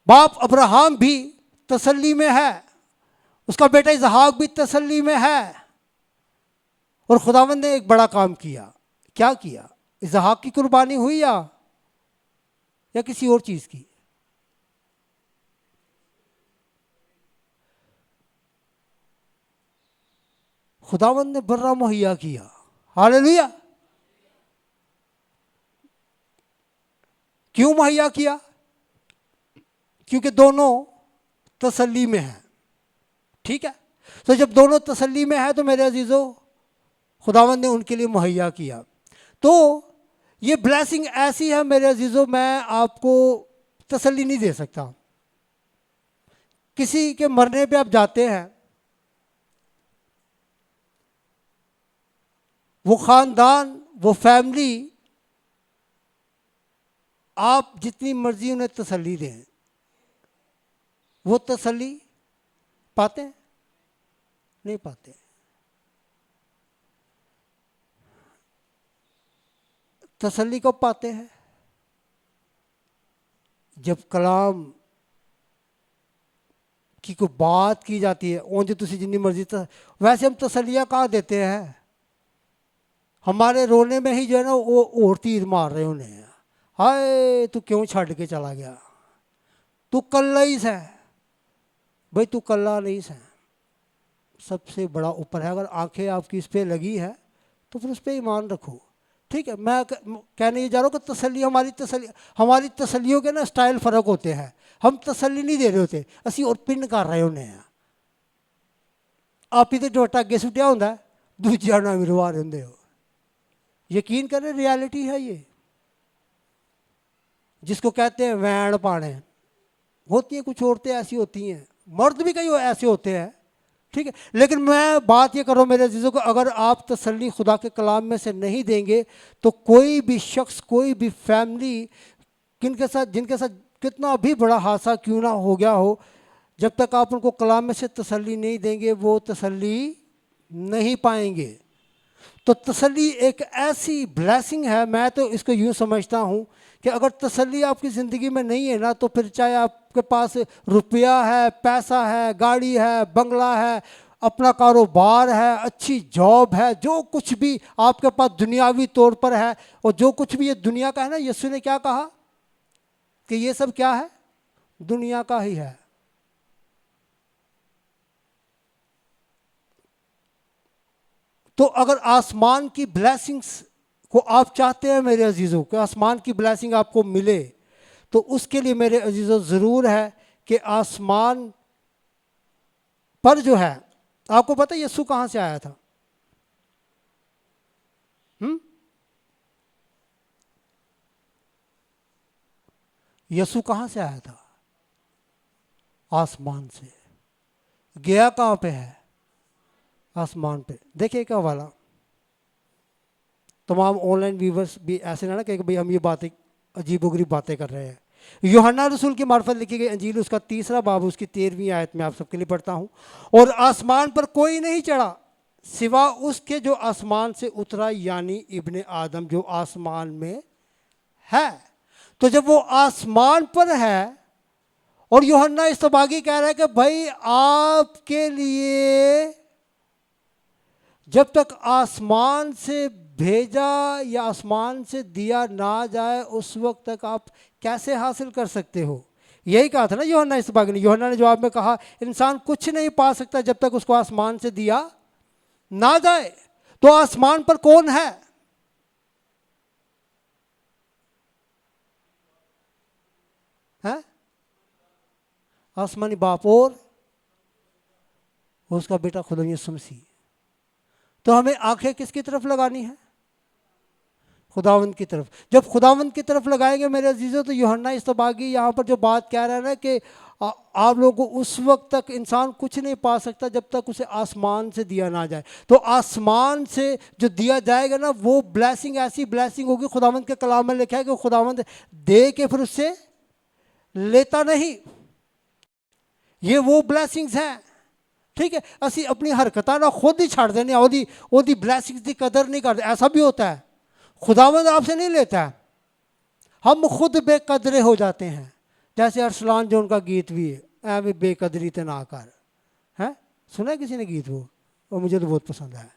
बाप अब्राहम भी तसल्ली में है, उसका बेटा इसहाक भी तसल्ली में है। और खुदावंद ने एक बड़ा काम किया। क्या किया? इसहाक की कुर्बानी हुई या किसी और चीज़ की? खुदावंद ने बर्रा मुहैया किया। हालेलुया। क्यों मुहैया किया? क्योंकि दोनों तसल्ली में हैं। ठीक है, तो जब दोनों तसल्ली में है तो मेरे अजीज़ों खुदावंद ने उनके लिए मुहैया किया। तो ये ब्लेसिंग ऐसी है मेरे अजीज़ों, मैं आपको तसल्ली नहीं दे सकता। किसी के मरने पे आप जाते हैं, वो ख़ानदान, वो फैमिली, आप जितनी मर्जी उन्हें तसल्ली दें, वो तसल्ली पाते हैं? नहीं पाते। तसल्ली कब पाते हैं? जब कलाम की कोई बात की जाती है। उन तुसी जितनी मर्जी वैसे हम तसल्लियाँ कहाँ देते हैं? हमारे रोने में ही जो है ना वो और तीर मार रहे उन्हें, हाय तू क्यों छड़ के चला गया, तू कल्ला ही है। भाई तू कल्ला नहीं है, सबसे बड़ा ऊपर है। अगर आंखें आपकी इस पर लगी है तो फिर उस पर ईमान रखो। ठीक है, मैं कहने ये जा रहा हूँ कि हमारी तसल्लियों के ना स्टाइल फ़र्क होते हैं। हम तसल्ली नहीं दे रहे होते, असी और पिन कर रहे होने हैं। आप ही तो डोटा अगे सुटिया होंगे, दूजिया ना मिलवा रहे होंगे हो। यकीन करें रियलिटी है ये, जिसको कहते हैं वैन पाने। होती हैं कुछ औरतें ऐसी होती हैं, मर्द भी कई ऐसे होते हैं। ठीक है, लेकिन मैं बात ये कर रहा हूँ मेरे अजीज़ों को, अगर आप तसल्ली खुदा के कलाम में से नहीं देंगे तो कोई भी शख्स, कोई भी फैमिली, जिनके साथ कितना भी बड़ा हादसा क्यों ना हो गया हो, जब तक आप उनको कलाम में से तसल्ली नहीं देंगे वो तसल्ली नहीं पाएंगे। तो तसल्ली एक ऐसी ब्लेसिंग है, मैं तो इसको यूँ समझता हूँ कि अगर तसल्ली आपकी ज़िंदगी में नहीं है ना, तो फिर चाहे आपके पास रुपया है, पैसा है, गाड़ी है, बंगला है, अपना कारोबार है, अच्छी जॉब है, जो कुछ भी आपके पास दुनियावी तौर पर है, और जो कुछ भी ये दुनिया का है ना, यीशु ने क्या कहा कि ये सब क्या है? दुनिया का ही है। तो अगर आसमान की ब्लेसिंग्स को आप चाहते हैं मेरे अजीज़ों, कि आसमान की ब्लेसिंग आपको मिले, तो उसके लिए मेरे अजीज़ों ज़रूर है कि आसमान पर जो है, आपको पता है यीशु कहाँ से आया था? यीशु कहाँ से आया था? आसमान से। गया कहाँ पे है? आसमान पे। देखिए क्या वाला, तमाम ऑनलाइन व्यूवर्स भी ऐसे ना कि भाई हम ये बातें अजीबोगरीब बातें कर रहे हैं। यूहन्ना रसूल की मार्फत लिखी गई अंजील उसका 3 बाब उसकी 13वीं आयत में आप सबके लिए पढ़ता हूँ। और आसमान पर कोई नहीं चढ़ा सिवा उसके जो आसमान से उतरा, यानी इब्ने आदम जो आसमान में है। तो जब वो आसमान पर है, और यूहन्ना इस्तबागी कह रहा है कि भाई आपके लिए जब तक आसमान से भेजा या आसमान से दिया ना जाए उस वक्त तक आप कैसे हासिल कर सकते हो? यही कहा था ना यूहन्ना इस्तबागी ने। यूहन्ना ने जवाब में कहा इंसान कुछ नहीं पा सकता जब तक उसको आसमान से दिया ना जाए। तो आसमान पर कौन है? हैं? आसमानी बाप और उसका बेटा खुदा यीशु मसीह। तो हमें आंखें किसकी तरफ लगानी है? खुदावंद की तरफ। जब खुदावंद की तरफ लगाएंगे मेरे अजीजों, तो यूहन्ना इस्तबागी यहाँ पर जो बात कह रहा है ना कि आप लोगों को उस वक्त तक इंसान कुछ नहीं पा सकता जब तक उसे आसमान से दिया ना जाए। तो आसमान से जो दिया जाएगा ना, वो ब्लेसिंग ऐसी ब्लेसिंग होगी। खुदावंद के कलाम में लिखा है कि खुदावंद दे के फिर उससे लेता नहीं। ये वो ब्लेसिंग्स हैं, ठीक है। असी अपनी हरकतां ना खुद ही छाड़ देने, ओदी ब्लेसिंग्स की कदर नहीं करते। ऐसा भी होता है, खुदावंद आपसे नहीं लेता है, हम खुद बेकदरे हो जाते हैं। जैसे अरसलान जो उनका गीत भी है, ऐ भी बेकदरी ते ना कर, है सुना है किसी ने गीत? वो मुझे तो बहुत पसंद है।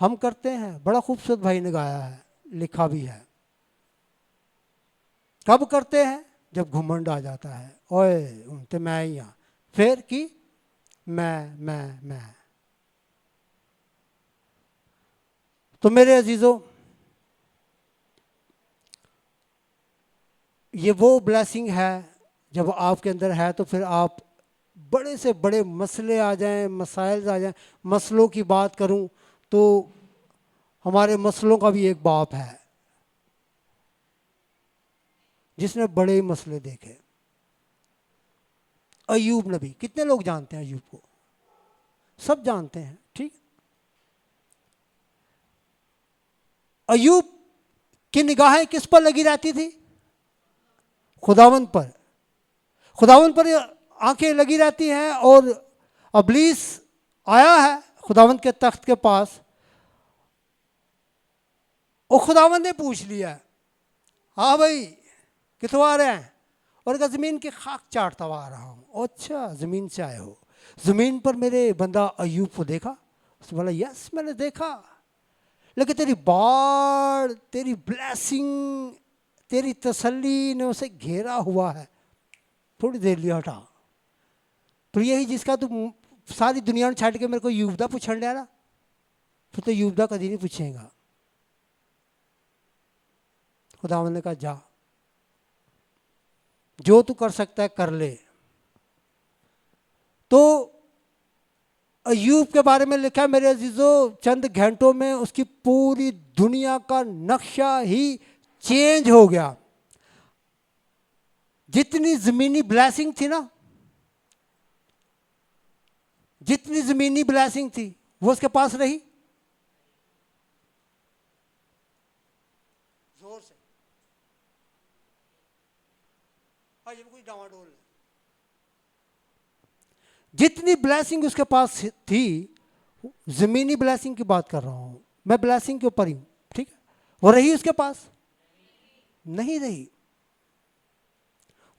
हम करते हैं, बड़ा खूबसूरत भाई ने गाया है, लिखा भी है। कब करते हैं? जब घुमंड आ जाता है, ओए तो मैं ही हाँ, फिर कि मैं। तो मेरे अजीजों, ये वो ब्लेसिंग है जब आपके अंदर है, तो फिर आप बड़े से बड़े मसले आ जाएं, मसाइल आ जाएं। मसलों की बात करूं तो हमारे मसलों का भी एक बाप है जिसने बड़े मसले देखे। अय्यूब नबी, कितने लोग जानते हैं अय्यूब को? सब जानते हैं, ठीक। अय्यूब की निगाहें किस पर लगी रहती थी? खुदावंद पर। खुदावंद पर आंखें लगी रहती हैं। और अबलीस आया है खुदावंद के तख्त के पास, और खुदावंद ने पूछ लिया, हाँ भाई कितवा आ रहे हैं? और कहा ज़मीन की खाक चाटता हुआ आ रहा हूँ। अच्छा, ज़मीन से आए हो? ज़मीन पर मेरे बंदा अय्यूब को देखा? उसने बोला यस मैंने देखा, लेकिन तेरी बाढ़, तेरी ब्लेसिंग, तेरी तसल्ली ने उसे घेरा हुआ है। थोड़ी देर लिया हटा, फिर यही जिसका तू सारी दुनिया में छाड़ के मेरे को युवदा पूछने लिया ना, फिर तो युवदा कभी नहीं पूछेगा। खुदावंद ने कहा जा, जो तू कर सकता है कर ले। तो अय्यूब के बारे में लिखा है मेरे अजीजों, चंद घंटों में उसकी पूरी दुनिया का नक्शा ही चेंज हो गया। जितनी ज़मीनी ब्लेसिंग थी ना, जितनी ज़मीनी ब्लेसिंग थी वो उसके पास रही। जोर से ये कोई डावाडोल। जितनी ब्लेसिंग उसके पास थी, ज़मीनी ब्लेसिंग की बात कर रहा हूँ मैं, ब्लेसिंग के ऊपर ही, ठीक है। वो रही उसके पास? नहीं रही।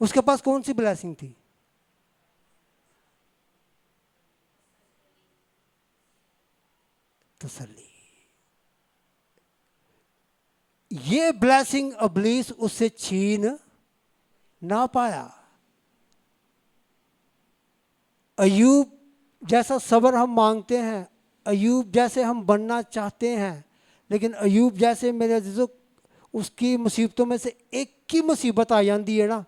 उसके पास कौन सी ब्लेसिंग थी? तसल्ली। ये ब्लेसिंग अबलीस उससे छीन ना पाया। अय्यूब जैसा सब्र हम मांगते हैं, अय्यूब जैसे हम बनना चाहते हैं, लेकिन अय्यूब जैसे मेरे अजीजों उसकी मुसीबतों में से एक ही मुसीबत आ जाती है ना,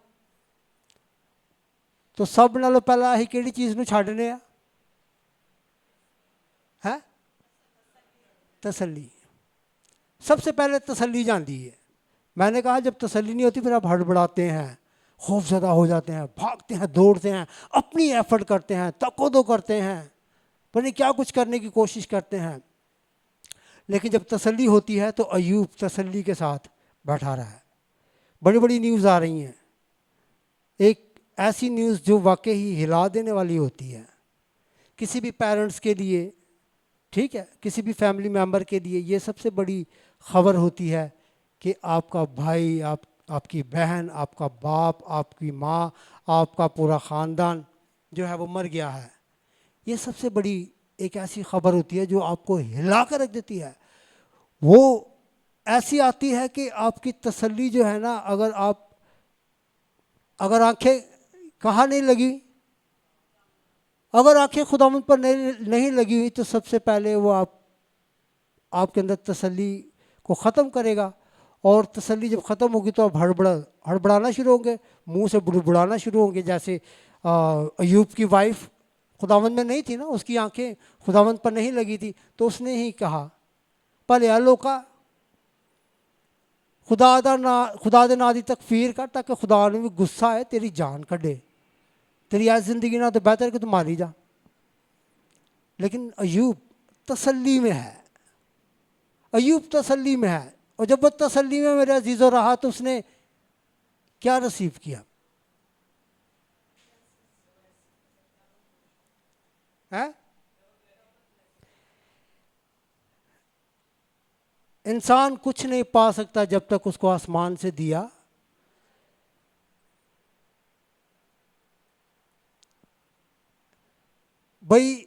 तो सब नालों पहला ही केड़ी चीज़ नूं छाड़ने है? तसल्ली। सबसे पहले तसल्ली जाती है। मैंने कहा जब तसल्ली नहीं होती फिर आप हड़बड़ाते हैं, खौफज़दा हो जाते हैं, भागते हैं, दौड़ते हैं, अपनी एफर्ट करते हैं, तकोदो करते हैं, पर नहीं क्या कुछ करने की कोशिश करते हैं। लेकिन जब तसल्ली होती है तो अय्यूब तसल्ली के साथ बैठा रहा है। बड़ी बड़ी न्यूज़ आ रही हैं, एक ऐसी न्यूज़ जो वाकई ही हिला देने वाली होती है किसी भी पेरेंट्स के लिए, ठीक है, किसी भी फैमिली मेम्बर के लिए। ये सबसे बड़ी खबर होती है कि आपका भाई, आपकी बहन, आपका बाप, आपकी माँ, आपका पूरा ख़ानदान जो है वो मर गया है। ये सबसे बड़ी एक ऐसी खबर होती है जो आपको हिला कर रख देती है। वो ऐसी आती है कि आपकी तसल्ली जो है ना, अगर आंखें कहाँ नहीं लगी, अगर आंखें खुदावंद पर नहीं लगी हुई, तो सबसे पहले वो आपके अंदर तसल्ली को ख़त्म करेगा। और तसल्ली जब ख़त्म होगी तो आप हड़बड़ाना शुरू होंगे, मुंह से बुड़बुड़ाना शुरू होंगे। जैसे अयूब की वाइफ खुदावंद में नहीं थी ना, उसकी आंखें खुदावंद पर नहीं लगी थी, तो उसने ही कहा पहले अलोका खुदा दे ना दी तकफीर कर, ताकि खुदा ने भी गुस्सा है तेरी जान कढ़े, तेरी आज ज़िंदगी ना तो बेहतर कि तू मारी जा। लेकिन अयूब तसल्ली में है, अयूब तसल्ली में है। और जब वो तसल्ली में मेरे अजीज़ों रहा तो उसने क्या रिसीव किया है? इंसान कुछ नहीं पा सकता जब तक उसको आसमान से दिया भाई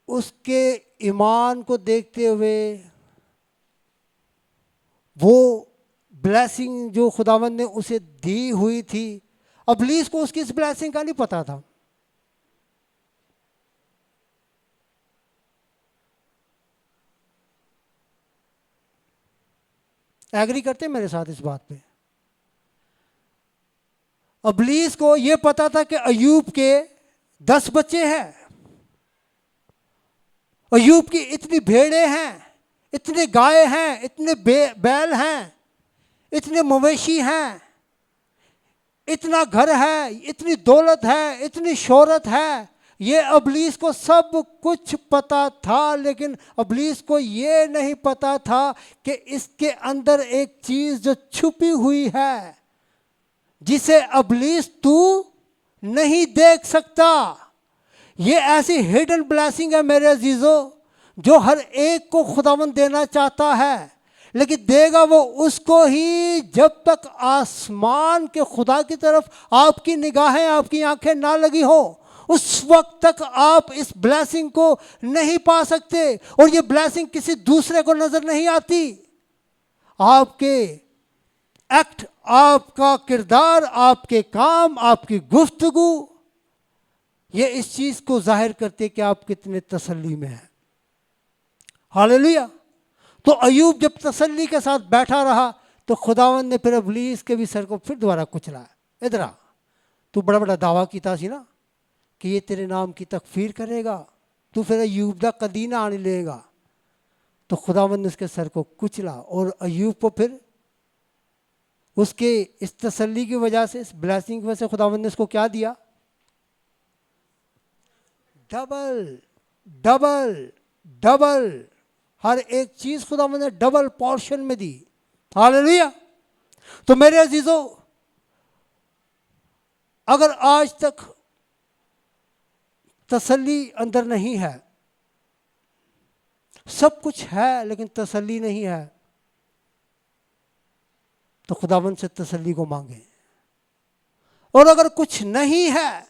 उसके ईमान को देखते हुए वो ब्लेसिंग जो खुदावंद ने उसे दी हुई थी, इब्लीस को उसकी इस ब्लेसिंग का नहीं पता था। एग्री करते मेरे साथ इस बात पे? इब्लीस को ये पता था कि अयूब के 10 बच्चे हैं, अयूब की इतनी भेड़ें हैं, इतने गाय हैं, इतने बैल हैं, इतने मवेशी हैं, इतना घर है, इतनी दौलत है, इतनी शोहरत है। ये इब्लीस को सब कुछ पता था, लेकिन इब्लीस को ये नहीं पता था कि इसके अंदर एक चीज़ जो छुपी हुई है, जिसे इब्लीस तू नहीं देख सकता। ये ऐसी हिडन ब्लेसिंग है मेरे अजीजों, जो हर एक को खुदावंद देना चाहता है, लेकिन देगा वो उसको ही जब तक आसमान के खुदा की तरफ आपकी निगाहें, आपकी आंखें ना लगी हो, उस वक्त तक आप इस ब्लेसिंग को नहीं पा सकते। और ये ब्लेसिंग किसी दूसरे को नजर नहीं आती। आपके एक्ट, आपका किरदार, आपके काम, आपकी गुफ्तगू, ये इस चीज को जाहिर करते कि आप कितने तसल्ली में हैं। हालेलुया। तो अयूब जब तसल्ली के साथ बैठा रहा तो खुदावंद ने फिर इब्लीस के भी सर को फिर दोबारा कुचला। इधर आ, तू बड़ा बड़ा दावा कीता सी ना कि ये तेरे नाम की तकफीर करेगा, तू फिर अयूब दा कदी ना आने लेगा। तो खुदावंद ने उसके सर को कुचला और अयूब को फिर उसके इस तसल्ली की वजह से, इस ब्लेसिंग की वजह से खुदावंद ने उसको क्या दिया? डबल डबल डबल, हर एक चीज खुदावंद ने डबल पोर्शन में दी। हालेलुया। तो मेरे अजीजों, अगर आज तक तसल्ली अंदर नहीं है, सब कुछ है लेकिन तसल्ली नहीं है, तो खुदावंद से तसल्ली को मांगे। और अगर कुछ नहीं है,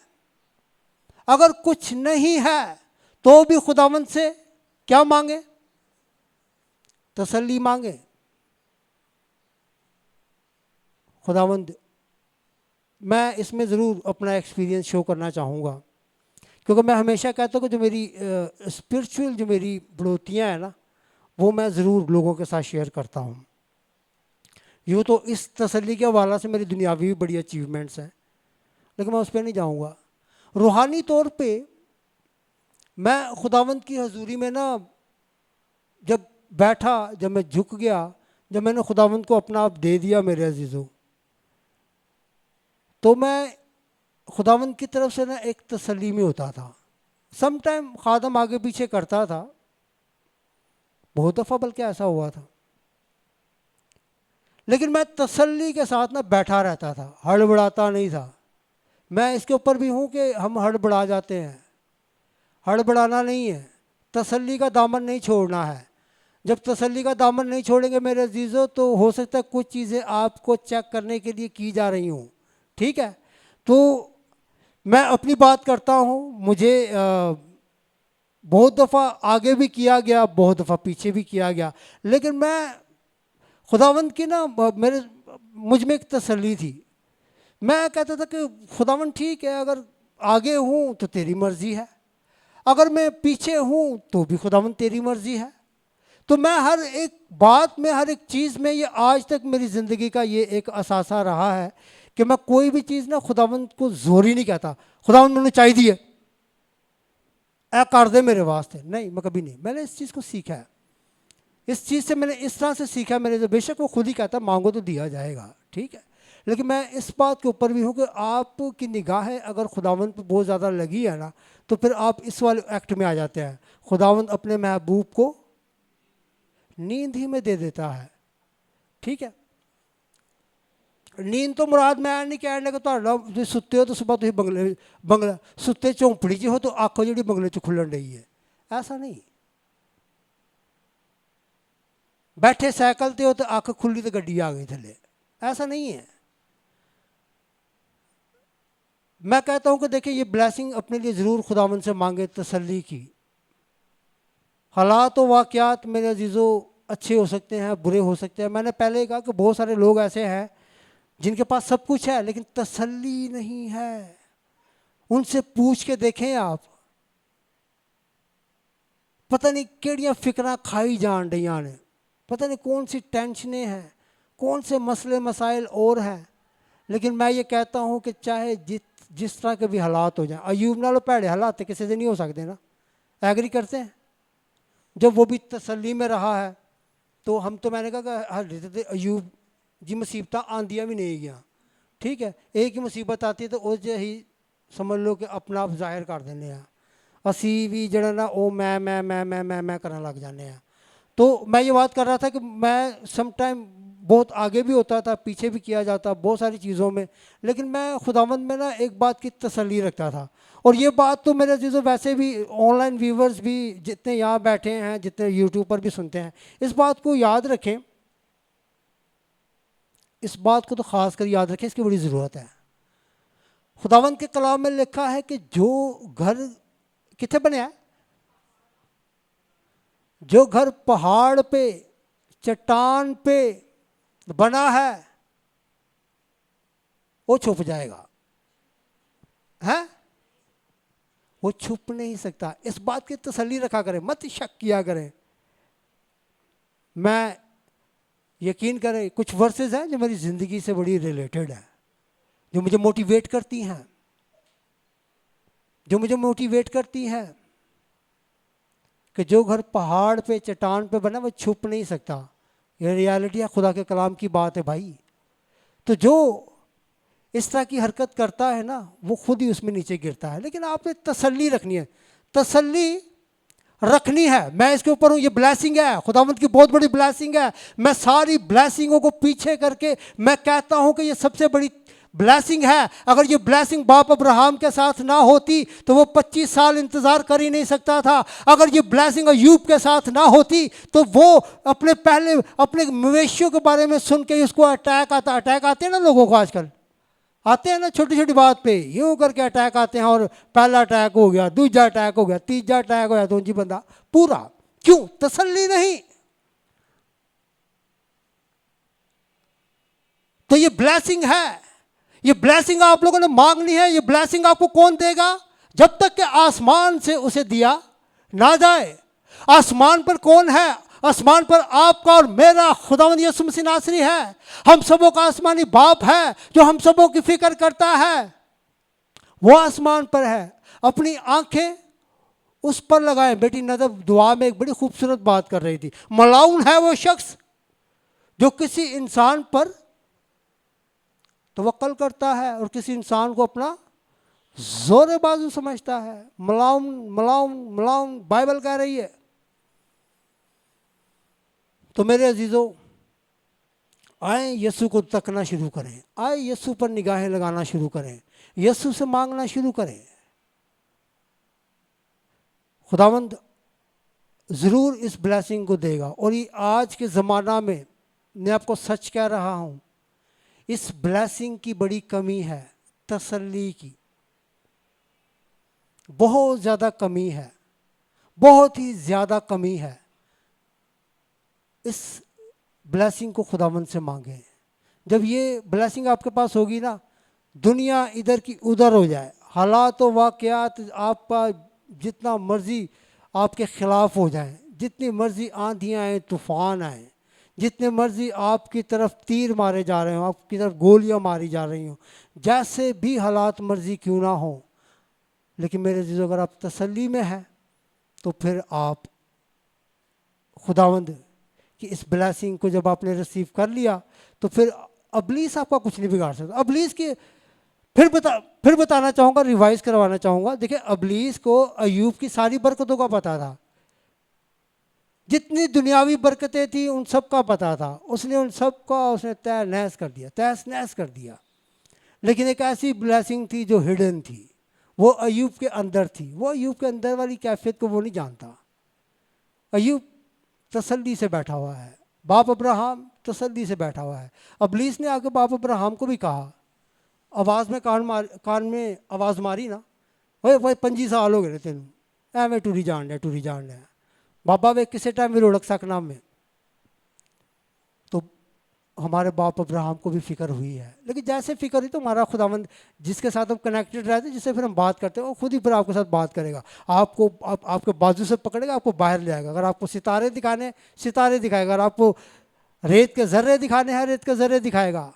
अगर कुछ नहीं है, तो भी खुदावंद से क्या मांगे? तसल्ली मांगे। खुदावंद, मैं इसमें ज़रूर अपना एक्सपीरियंस शो करना चाहूँगा, क्योंकि मैं हमेशा कहता हूँ कि जो मेरी स्पिरिचुअल जो मेरी बढ़ोतियाँ हैं ना, वो मैं ज़रूर लोगों के साथ शेयर करता हूँ। यूँ तो इस तसल्ली के हवाला से मेरी दुनियावी भी बड़ी अचीवमेंट्स हैं, लेकिन मैं उस पर नहीं जाऊँगा। रूहानी तौर पे मैं खुदावंद की हजूरी में ना जब बैठा, जब मैं झुक गया, जब मैंने खुदावंद को अपना आप दे दिया मेरे अजीज़ों, तो मैं खुदावंद की तरफ से ना एक तसल्ली में होता था। सम टाइम खादम आगे पीछे करता था, बहुत दफ़ा बल्कि ऐसा हुआ था, लेकिन मैं तसल्ली के साथ ना बैठा रहता था, हड़बड़ाता नहीं था। मैं इसके ऊपर भी हूँ कि हम हड़बड़ा जाते हैं, हड़बड़ाना नहीं है, तसल्ली का दामन नहीं छोड़ना है। जब तसल्ली का दामन नहीं छोड़ेंगे मेरे अजीज़ों, तो हो सकता है कुछ चीज़ें आपको चेक करने के लिए की जा रही हूँ, ठीक है? तो मैं अपनी बात करता हूँ। मुझे बहुत दफ़ा आगे भी किया गया, बहुत दफ़ा पीछे भी किया गया, लेकिन मैं खुदावंद की ना मेरे मुझ में एक तसल्ली थी। मैं कहता था कि खुदावंद ठीक है, अगर आगे हूँ तो तेरी मर्ज़ी है, अगर मैं पीछे हूँ तो भी खुदावंद तेरी मर्ज़ी है। तो मैं हर एक बात में, हर एक चीज़ में, ये आज तक मेरी ज़िंदगी का ये एक असासा रहा है कि मैं कोई भी चीज़ ना खुदावंद को ज़ोर ही नहीं कहता, खुदावंद मैंने चाहिए ऐ कर दे मेरे वास्ते, नहीं, मैं कभी नहीं। मैंने इस चीज़ को सीखा है, इस चीज़ से मैंने इस तरह से सीखा मेरे से, बेशक वो खुद ही कहता मांगो तो दिया जाएगा, ठीक है, लेकिन मैं इस बात के ऊपर भी हूँ कि आपकी निगाहें अगर खुदावंद पर बहुत ज़्यादा लगी है ना, तो फिर आप इस वाले एक्ट में आ जाते हैं, खुदावंद अपने महबूब को नींद ही में दे देता है, ठीक है। नींद तो मुराद मैं नहीं कह लगा तो सुते हो तो सुबह तुम बंगला सुते झोंपड़ी च हो तो आखो जी बंगले च खुलन रही है, ऐसा नहीं। बैठे साइकिल ते हो तो अख खुली तो गड्डी आ गई थले, ऐसा नहीं है। मैं कहता हूं कि देखिए ये ब्लेसिंग अपने लिए ज़रूर खुदावंद से मांगे, तसल्ली की। हालात व वाक़यात मेरे अजीज़ों अच्छे हो सकते हैं, बुरे हो सकते हैं। मैंने पहले ही कहा कि बहुत सारे लोग ऐसे हैं जिनके पास सब कुछ है लेकिन तसल्ली नहीं है। उनसे पूछ के देखें आप, पता नहीं केड़ियां फिक्रां खाई जान रही ने, पता नहीं कौन सी टेंशनें हैं, कौन से मसले मसाइल और हैं। लेकिन मैं ये कहता हूँ कि चाहे जिस तरह के भी हालात हो जाएं, अयूब नालों भैड़े हालात किसी से नहीं हो सकते ना, एग्री करते हैं। जब वो भी तसल्ली में रहा है तो हम तो, मैंने कहा कि हर अयूब जी मुसीबत आंदियाँ भी नहीं गया, ठीक है, एक ही मुसीबत आती है तो उस ही समझ लो कि अपना आप जाहिर कर देने हैं, असी भी जड़ा ना वो मैं करने लग जाने हैं। तो मैं ये बात कर रहा था कि मैं सम टाइम बहुत आगे भी होता था, पीछे भी किया जाता बहुत सारी चीज़ों में, लेकिन मैं खुदावंद में ना एक बात की तसल्ली रखता था। और ये बात तो मेरे चीज़ों वैसे भी ऑनलाइन व्यूवर्स भी जितने यहाँ बैठे हैं, जितने यूट्यूब पर भी सुनते हैं, इस बात को याद रखें, इस बात को तो ख़ास कर याद रखें, इसकी बड़ी ज़रूरत है। खुदावंद के कलाम में लिखा है कि जो घर कितने बने हैं, जो घर पहाड़ पे चट्टान पे बना है वो छुप जाएगा, है वो छुप नहीं सकता। इस बात की तसल्ली रखा करें, मत शक किया करें। मैं यकीन करें कुछ वर्सेस हैं जो मेरी ज़िंदगी से बड़ी रिलेटेड है, जो मुझे मोटिवेट करती हैं, जो मुझे मोटिवेट करती हैं कि जो घर पहाड़ पे चट्टान पे बना वो छुप नहीं सकता। ये रियलिटी है, खुदा के कलाम की बात है भाई। तो जो इस तरह की हरकत करता है ना वो खुद ही उसमें नीचे गिरता है। लेकिन आपने तसल्ली रखनी है, तसल्ली रखनी है। मैं इसके ऊपर हूँ, ये ब्लेसिंग है, खुदावंद की बहुत बड़ी ब्लेसिंग है। मैं सारी ब्लेसिंगों को पीछे करके मैं कहता हूँ कि ये सबसे बड़ी ब्लेसिंग है। अगर ये ब्लेसिंग बाप अब्राहम के साथ ना होती तो वो 25 साल इंतज़ार कर ही नहीं सकता था। अगर ये ब्लेसिंग अयूब के साथ ना होती तो वो अपने मवेशियों के बारे में सुन के उसको अटैक आते हैं ना लोगों को, आजकल आते हैं ना छोटी छोटी बात पे यूं करके अटैक आते हैं, और पहला अटैक हो गया, दूसरा अटैक हो गया, तीसरा अटैक हो गया, तो जी बंदा पूरा। क्यों? तसल्ली नहीं। तो ये ब्लेसिंग है, ये ब्लेसिंग आप लोगों ने मांगनी है। ये ब्लेसिंग आपको कौन देगा? जब तक कि आसमान से उसे दिया ना जाए। आसमान पर कौन है? आसमान पर आपका और मेरा खुदावंद यीशु मसीह नासरी है। हम सबों का आसमानी बाप है जो हम सबों की फिक्र करता है, वो आसमान पर है। अपनी आंखें उस पर लगाएं। बेटी नदब दुआ में एक बड़ी खूबसूरत बात कर रही थी। मलाउन है वो शख्स जो किसी इंसान पर तवक्कल करता है और किसी इंसान को अपना जोर बाजू समझता है। मलाउन मलाउन मलाउन बाइबल कह रही है। तो मेरे अजीजों, आए यीशु को तकना शुरू करें, आए यीशु पर निगाहें लगाना शुरू करें, यीशु से मांगना शुरू करें। खुदावंद ज़रूर इस ब्लेसिंग को देगा। और ये आज के ज़माना में मैं आपको सच कह रहा हूँ, इस ब्लेसिंग की बड़ी कमी है, तसल्ली की बहुत ज़्यादा कमी है, बहुत ही ज़्यादा कमी है। इस ब्लेसिंग को खुदावंद से मांगे। जब ये ब्लेसिंग आपके पास होगी ना, दुनिया इधर की उधर हो जाए, हालात व वाक़यात आपका जितना मर्ज़ी आपके ख़िलाफ़ हो जाए, जितनी मर्ज़ी आंधियाँ आएँ, तूफ़ान आए, जितने मर्ज़ी आपकी तरफ तीर मारे जा रहे हों, आपकी तरफ गोलियां मारी जा रही हों, जैसे भी हालात मर्ज़ी क्यों ना हो, लेकिन मेरे अज़ीज़ अगर आप तसल्ली में हैं तो फिर आप खुदावंद कि इस ब्लेसिंग को जब आपने रिसीव कर लिया तो फिर अबलीस आपका कुछ नहीं बिगाड़ सकता। अबलीस के फिर बताना चाहूँगा, रिवाइज करवाना चाहूँगा। देखिए, अबलीस को अयूब की सारी बरकतों का पता था, जितनी दुनियावी बरकतें थी उन सब का पता था। उसने उन सब का उसने तहस नहस कर दिया। लेकिन एक ऐसी ब्लेसिंग थी जो हिडन थी, वो अयूब के अंदर थी। वो अयूब के अंदर वाली कैफियत को वो नहीं जानता। अयूब तसल्ली से बैठा हुआ है, बाप अब्राहम तसल्ली से बैठा हुआ है। अबलीस ने आके बाप अब्राहम को भी कहा, आवाज़ में कान में आवाज़ मारी ना, वही 25 साल हो गए तेन एवं टूरी जान है बाबा वे किसी टाइम भी रोड़क सकना में। तो हमारे बाप अब्राहम को भी फिक्र हुई है, लेकिन जैसे फिक्र हुई तो हमारा खुदावंद जिसके साथ हम कनेक्टेड रहते हैं, जिससे फिर हम बात करते हैं, वो खुद ही फिर आपके साथ बात करेगा, आपको आपके बाजू से पकड़ेगा, आपको बाहर ले आएगा। अगर आपको सितारे दिखाने सितारे दिखाएगा, अगर आपको रेत के ज़र्रे दिखाने हैं रेत के ज़र्रे दिखाएगा,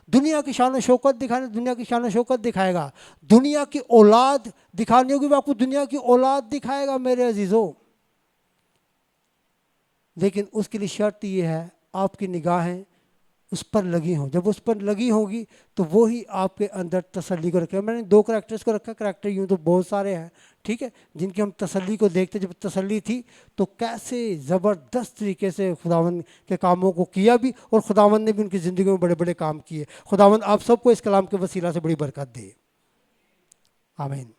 दुनिया की शान शौकत दिखाने दुनिया की शान शौकत दिखाएगा, दुनिया की औलाद दिखानी होगी वो आपको दुनिया की औलाद दिखाएगा मेरे अजीज़ों। लेकिन उसके लिए शर्त ये है आपकी निगाहें उस पर लगी हों। जब उस पर लगी होगी तो वो ही आपके अंदर तसल्ली को रखेगा। मैंने 2 करैक्टर्स को रखा, करैक्टर यूँ तो बहुत सारे हैं, ठीक है, जिनकी हम तसल्ली को देखते। जब तसल्ली थी तो कैसे ज़बरदस्त तरीके से खुदावंद के कामों को किया भी, और खुदावंद ने भी उनकी ज़िंदगी में बड़े बड़े काम किए। खुदावंद आप सबको इस कलाम के वसीला से बड़ी बरकत दे। आमीन।